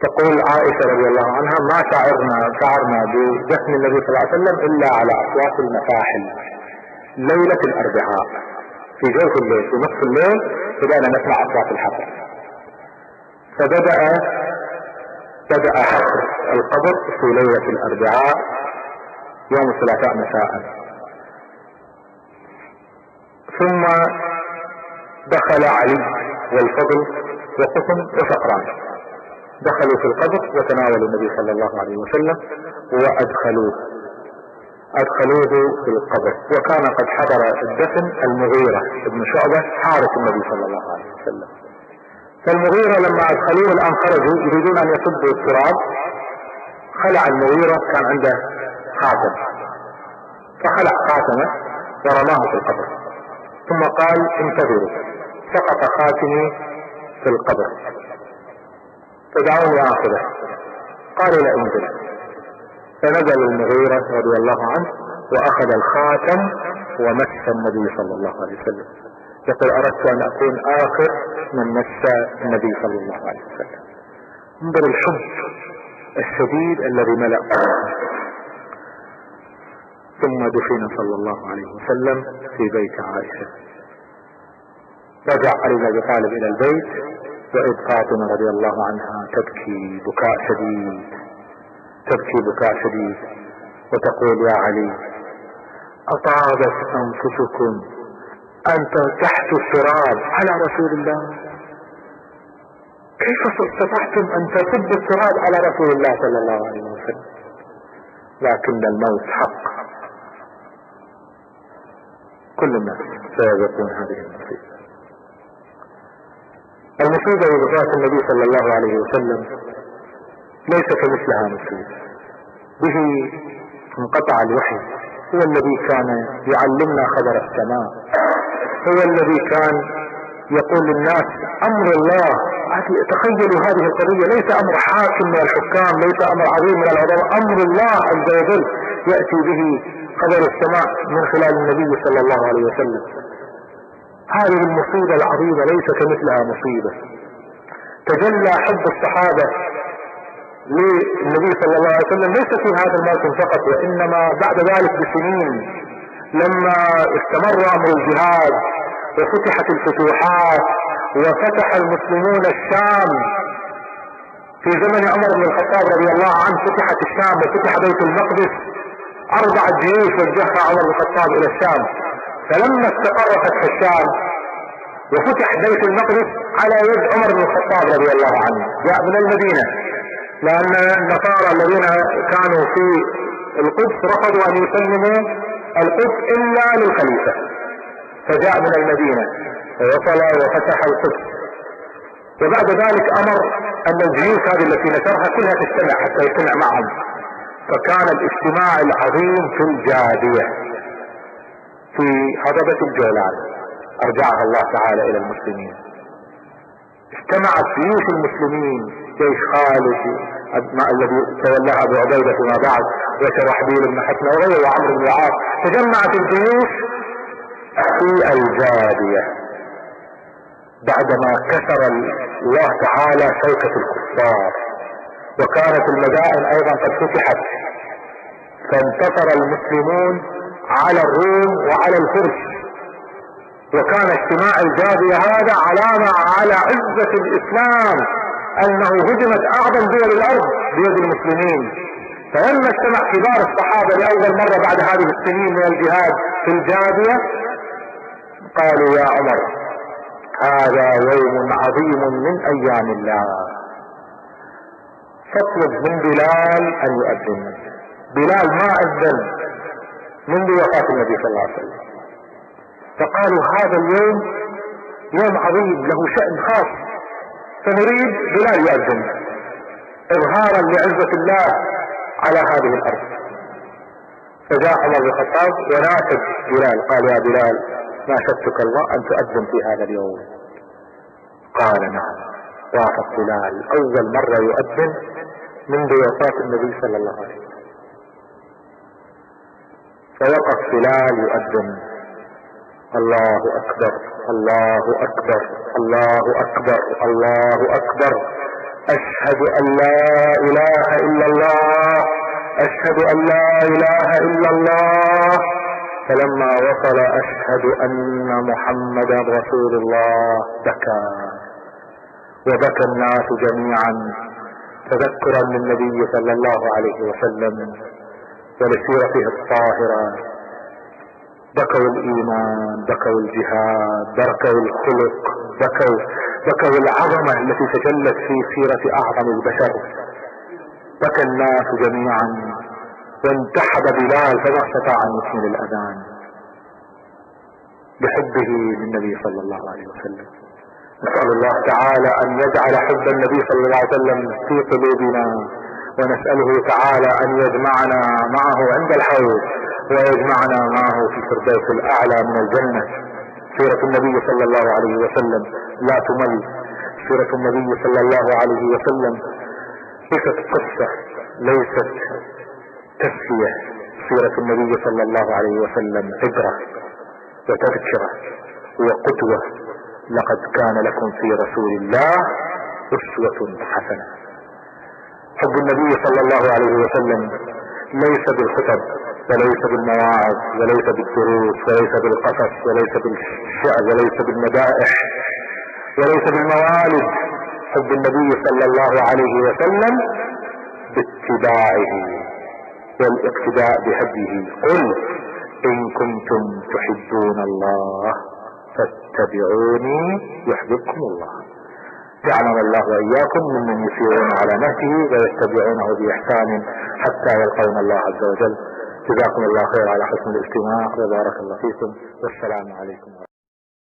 تقول عائشة رضي الله عنها: ما شعرنا بدفن النبي صلى الله عليه وسلم الا على اصوات المفاحل ليلة الاربعاء، في جوف الليل في نصف الليل بدأنا نسمع اصوات الحفر. فبدأ حفر القبر في ليلة الاربعاء يوم الثلاثاء مساء. ثم دخل علي والفضل وقسم وسقران، دخلوا في القبر وتناولوا النبي صلى الله عليه وسلم وادخلوه في القبر. وكان قد حضر الدفن المغيرة ابن شعبة حارس النبي صلى الله عليه وسلم. فالمغيرة لما ادخلوه الان خرجوا يريدون ان يصبوا التراب، خلع المغيرة كان عنده خاتم، فخلع خاتمه ورماه في القبر، ثم قال: انتظروا، سقط خاتمي في القبر فدعوني اخذه. قالوا: لا انزل. فنزل المغيرة رضي الله عنه واخذ الخاتم ومس النبي صلى الله عليه وسلم. يقول: اردت ان اكون اخر من مس النبي صلى الله عليه وسلم. انظر الحب الشديد الذي ملأ. ثم دفن صلى الله عليه وسلم في بيت عائشة. رجع علي بن ابي طالب الى البيت، وإذ فاطمة رضي الله عنها تبكي بكاء شديد وتقول: يا علي، أطابت أنفسكم أن تحتوا التراب على رسول الله؟ كيف استطعتم أن تصبوا التراب على رسول الله صلى الله عليه وسلم؟ لكن الموت حق، كل الناس سيذوقون هذه المصيبة. المصيبة بوفاة النبي صلى الله عليه وسلم ليس كمثلها مصيبة. به انقطع الوحي، هو الذي كان يعلمنا خبر السماء، هو الذي كان يقول للناس امر الله. تخيلوا هذه القضية، ليس امر حاكم من الحكام، ليس امر عظيم من العظماء، امر الله عز وجل يأتي به خبر السماء من خلال النبي صلى الله عليه وسلم. هذه المصيبة العظيمة ليس كمثلها مصيبة. تجلى حب الصحابة للنبي صلى الله عليه وسلم ليس في هذا الموسم فقط، وإنما بعد ذلك بسنين، لما استمر أمر الجهاد وفتحت الفتوحات وفتح المسلمون الشام في زمن عمر بن الخطاب رضي الله عنه. فتحت الشام وفتح بيت المقدس، 4 جيوش وجهها عمر بن الخطاب إلى الشام. فلما استقر فتح الشام وفتح بيت المقدس على يد عمر بن الخطاب رضي الله عنه، جاء من المدينة، لأن النصارى الذين كانوا في القدس رفضوا أن يسلموا القدس إلا للخليفة، فجاء من المدينة ووصل وفتح القدس. وبعد ذلك أمر أن الجيوش هذه التي نشرها كلها تجتمع حتى يجتمع معهم. فكان الاجتماع العظيم في الجابية في هضبة الجولان، أرجعها الله تعالى إلى المسلمين. اجتمعت جيوش المسلمين، جيش خالد الذي تولاه أبو عبيدة فيما بعد، وشرحبيل بن حسن وغيره وعمرو بن العاص. تجمعت الجيوش في الجابية بعدما كسر الله تعالى شوكة الكفار، وكانت المدائن أيضا قد فتحت، فانتصر المسلمون على الروم وعلى الفرس. وكان اجتماع الجابية هذا علامة على عزة الإسلام، أنه هجمت أعظم دول الأرض بيد المسلمين. فلما اجتمع كبار الصحابة لأول مرة بعد هذه السنين من الجهاد في الجابية، قالوا: يا عمر، هذا يوم عظيم من أيام الله، فاطلب من بلال أن يؤذن. بلال ما أذن منذ وفاة النبي صلى الله عليه وسلم. فقالوا: هذا اليوم يوم عظيم له شأن خاص، فنريد بلال يؤذن إظهارا لعزة الله على هذه الأرض. فجاء عمر بن الخطاب وناشد بلال، قال: يا بلال، ناشدتك الله أن تؤذن في هذا اليوم. قال: نعم. وافق بلال أول مرة يؤذن منذ وفاة النبي صلى الله عليه وسلم. فوقف بلال يؤذن: الله أكبر الله أكبر الله أكبر الله أكبر، أشهد أن لا إله إلا الله، أشهد أن لا إله إلا الله. فلما وصل أشهد أن محمدا رسول الله بكى، وبكى الناس جميعا تذكرا للنبي صلى الله عليه وسلم ولسيرته الطاهرة. بكوا الإيمان، بكوا الجهاد، بكوا الخلق، بكوا العظمة التي تجلت في سيرة أعظم البشر. بكى الناس جميعا، وانتحب بلال فما استطاع أن يكمل الأذان بحبه للنبي صلى الله عليه وسلم. نسأل الله تعالى أن يجعل حب النبي صلى الله عليه وسلم في قلوبنا، ونسأله تعالى أن يجمعنا معه عند الحوض، ويجمعنا معه في الفردوس الأعلى من الجنة. سيرة النبي صلى الله عليه وسلم لا تمل. سيرة النبي صلى الله عليه وسلم ليست قصة، ليست تسلية. سيرة النبي صلى الله عليه وسلم عبرة وتذكرة وقدوة. لقد كان لكم في رسول الله أسوة حسنة. حب النبي صلى الله عليه وسلم ليس بالخطب، وليس بالمواعظ، وليس بالدروس، وليس بالقصص، وليس بالشعر، وليس بالمدائح، وليس بالموالد. حب النبي صلى الله عليه وسلم باتباعه والاقتداء بهديه. قل إن كنتم تحبون الله فاتبعوني يحببكم الله. جعلنا الله وإياكم ممن يسيرون على نهجه ويتبعونه بإحسان حتى يلقون الله عز وجل. جزاكم الله خير على حسن الاستماع، وبارك الله فيكم، والسلام عليكم.